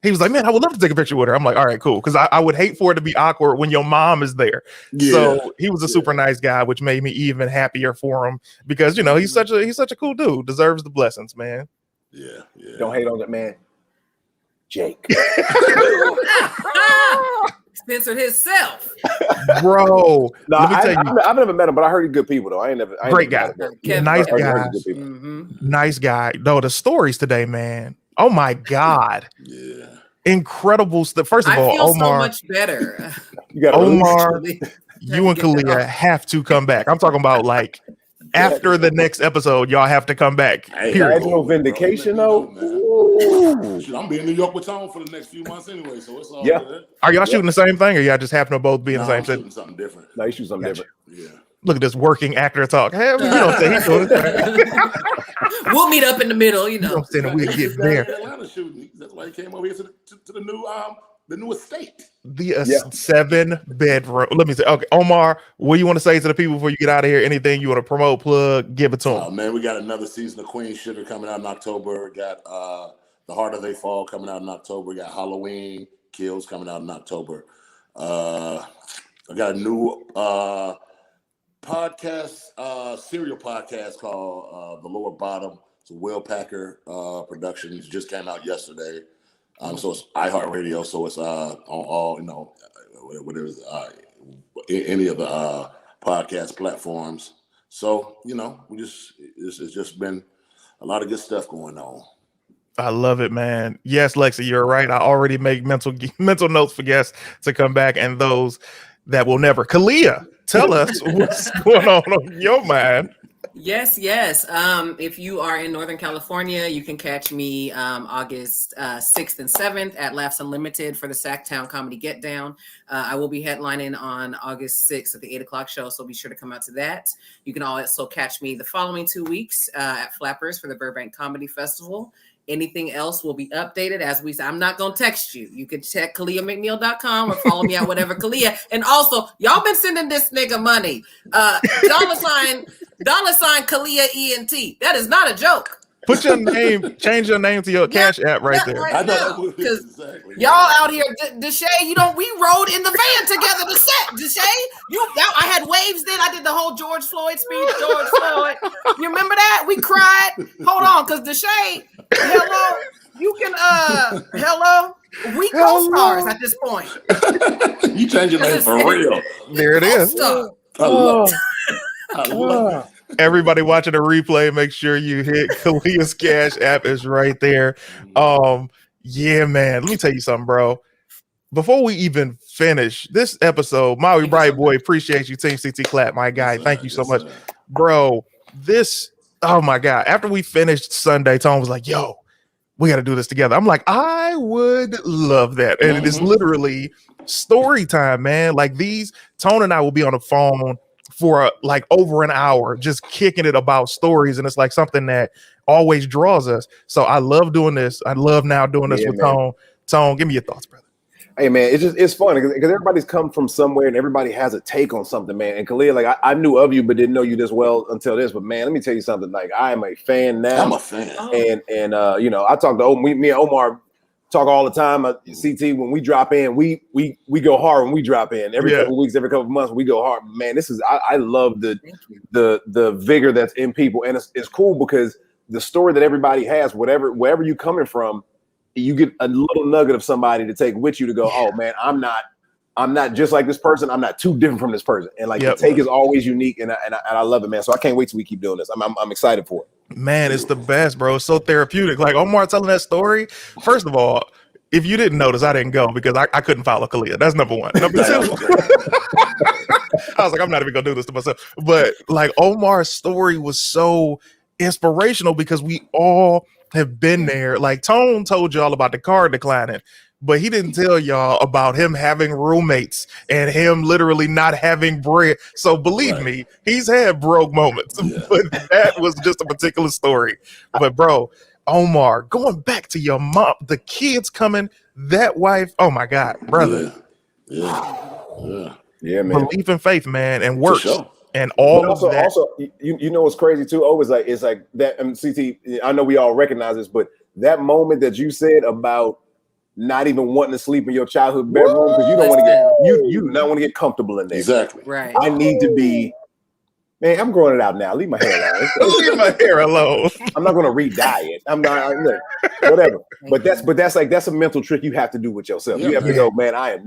He was like, "Man, I would love to take a picture with her." I'm like, "All right, cool," because I would hate for it to be awkward when your mom is there. Yeah. So he was a super nice guy, which made me even happier for him because he's such a cool dude. Deserves the blessings, man. Yeah. Don't hate on that man, Jake. Since Spencer himself. Bro. No, let me tell you, I've never met him, but I heard he's good people though. I ain't never Great met guy. him, though. Kevin, Nice I heard guy. he's good people. Nice guy. No, the stories today, man. Oh my God. Yeah. Incredible stuff. First of I all, feel so Omar, much better. You got Omar, Actually. you and Get that Kalia off. have to come back. I'm talking about like after the next episode, y'all have to come back. Hey, Period. no vindication, bro. though. Shoot, I'm being in New York with Tom for the next few months anyway, so it's all Yeah. good. Are y'all shooting the same thing, or y'all just happen to both be in the Nah, same I'm city? shooting something different. No, you shoot something Gotcha. different. Yeah. Look at this working actor talk. Hey, you don't say he's doing this thing. We'll meet up in the middle, you You know. don't say that we'll He's get just down there. in Atlanta shooting. That's why he came over here to the new estate. The 7-bedroom. Let me say, okay, Omar, what do you want to say to the people before you get out of here? Anything you want to promote, plug, give it to them? Oh man, we got another season of Queen Sugar coming out in October. We got The Harder They Fall coming out in October. We got Halloween Kills coming out in October. I got a new podcast, serial podcast called The Lower Bottom. It's a Will Packer Productions. Just came out yesterday. So it's iHeartRadio. So it's on all, whatever any of the podcast platforms. So it's just been a lot of good stuff going on. I love it, man. Yes, Lexi, you're right. I already make mental notes for guests to come back and those that will never. Kalia, tell us what's going on your mind. Yes. If you are in Northern California, you can catch me August 6th and 7th at Laughs Unlimited for the Sacktown Comedy Get Down. I will be headlining on August 6th at the 8 o'clock show, so be sure to come out to that. You can also catch me the following 2 weeks at Flappers for the Burbank Comedy Festival. Anything else will be updated as we say. I'm not going to text you. You can check KaliaMcNeil.com or follow me at whatever Kalia. And also, y'all been sending this nigga money. $$ Kalia ENT. That is not a joke. Put your name, change your name to your Cash app right there. I know now, because exactly. Y'all out here, Deshae, we rode in the van together to set. Deshae, I had waves then. I did the whole George Floyd speech. George Floyd. You remember that? We cried. Hold on, because Deshae, hello, you can, hello. We co-stars at this point. You change your name for real. There it is. I love it. Everybody watching the replay, make sure you hit Kalia's Cash app is right there. Yeah, man. Let me tell you something, bro. Before we even finish this episode, Maui Bright Boy, appreciate you. Team CT Clap, my guy. Thank you so much, bro. Oh my God. After we finished Sunday, Tom was like, yo, we got to do this together. I'm like, I would love that. And it is literally story time, man. Like Tone and I will be on the phone for like over an hour, just kicking it about stories. And it's like something that always draws us. So I love doing this. I love now doing this with Tone. Tone, give me your thoughts, brother. Hey man, it's fun because everybody's come from somewhere and everybody has a take on something, man. And Kalia, like I knew of you but didn't know you this well until this. But man, let me tell you something. Like I am a fan now. I'm a fan. And I talk to me and Omar talk all the time. CT, when we drop in, we go hard when we drop in. Every couple weeks, every couple of months, we go hard. Man, this is I love the vigor that's in people, and it's cool because the story that everybody has, wherever you're coming from, you get a little nugget of somebody to take with you to go, oh man, I'm not just like this person. I'm not too different from this person. And like the take is always unique, and I love it, man. So I can't wait till we keep doing this. I'm excited for it. Man, it's the best, bro. It's so therapeutic. Like Omar telling that story. First of all, if you didn't notice, I didn't go because I couldn't follow Kalia. That's number one. Number two, I was like, I'm not even gonna do this to myself. But like Omar's story was so inspirational because we all have been there. Like Tone told y'all about the car declining, but he didn't tell y'all about him having roommates and him literally not having bread. So believe me, he's had broke moments, but that was just a particular story. But bro, Omar, going back to your mom, the kids coming, that wife, oh my God, brother. Yeah, man. Believe in faith, man, and works. Sure. And all but also, of that. Also, you know what's crazy too? Always like it's like that. CT, I know we all recognize this, but that moment that you said about not even wanting to sleep in your childhood bedroom because you don't want to get you do not want to get comfortable in there. Exactly. Right. I need to be Man, I'm growing it out now. Leave my hair alone. Leave my hair alone. I'm not gonna re-dye it. I'm not look, whatever. But that's a mental trick you have to do with yourself. You have to go, man. I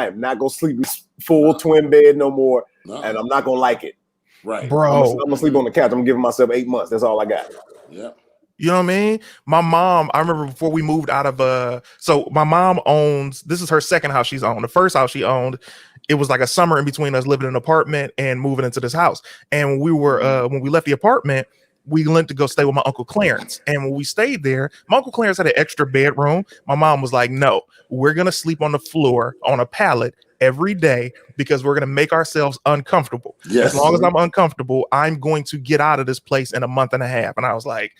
am not gonna sleep in full twin bed no more, and I'm not gonna like it. Right, bro. I'm gonna sleep on the couch. I'm giving myself 8 months. That's all I got. Yeah. You know what I mean? My mom, I remember before we moved out of so my mom owns, this is her second house she's owned. The first house she owned, it was like a summer in between us living in an apartment and moving into this house. And when we were when we left the apartment, we went to go stay with my Uncle Clarence. And when we stayed there, my Uncle Clarence had an extra bedroom. My mom was like, no, we're gonna sleep on the floor on a pallet every day because we're going to make ourselves uncomfortable. Yes. As long as I'm uncomfortable, I'm going to get out of this place in a month and a half. And I was like,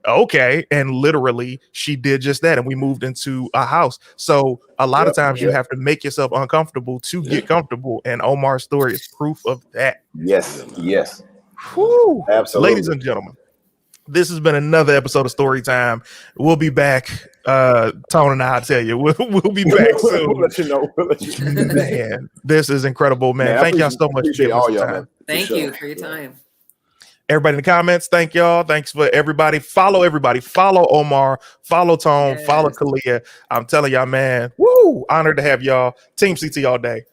okay. And literally she did just that. And we moved into a house. So a lot of times you have to make yourself uncomfortable to get comfortable. And Omar's story is proof of that. Yes. Yes. Whew. Absolutely. Ladies and gentlemen, this has been another episode of Storytime. We'll be back. Tone and I'll tell you, we'll be back soon. We'll let you know. Man, this is incredible, man. Thank y'all so much. Appreciate all y'all, man. Thank you for your time. Everybody in the comments, thank y'all. Thanks for everybody. Follow everybody. Follow Omar. Follow Tone. Follow Kalia. I'm telling y'all, man. Woo! Honored to have y'all. Team CT all day.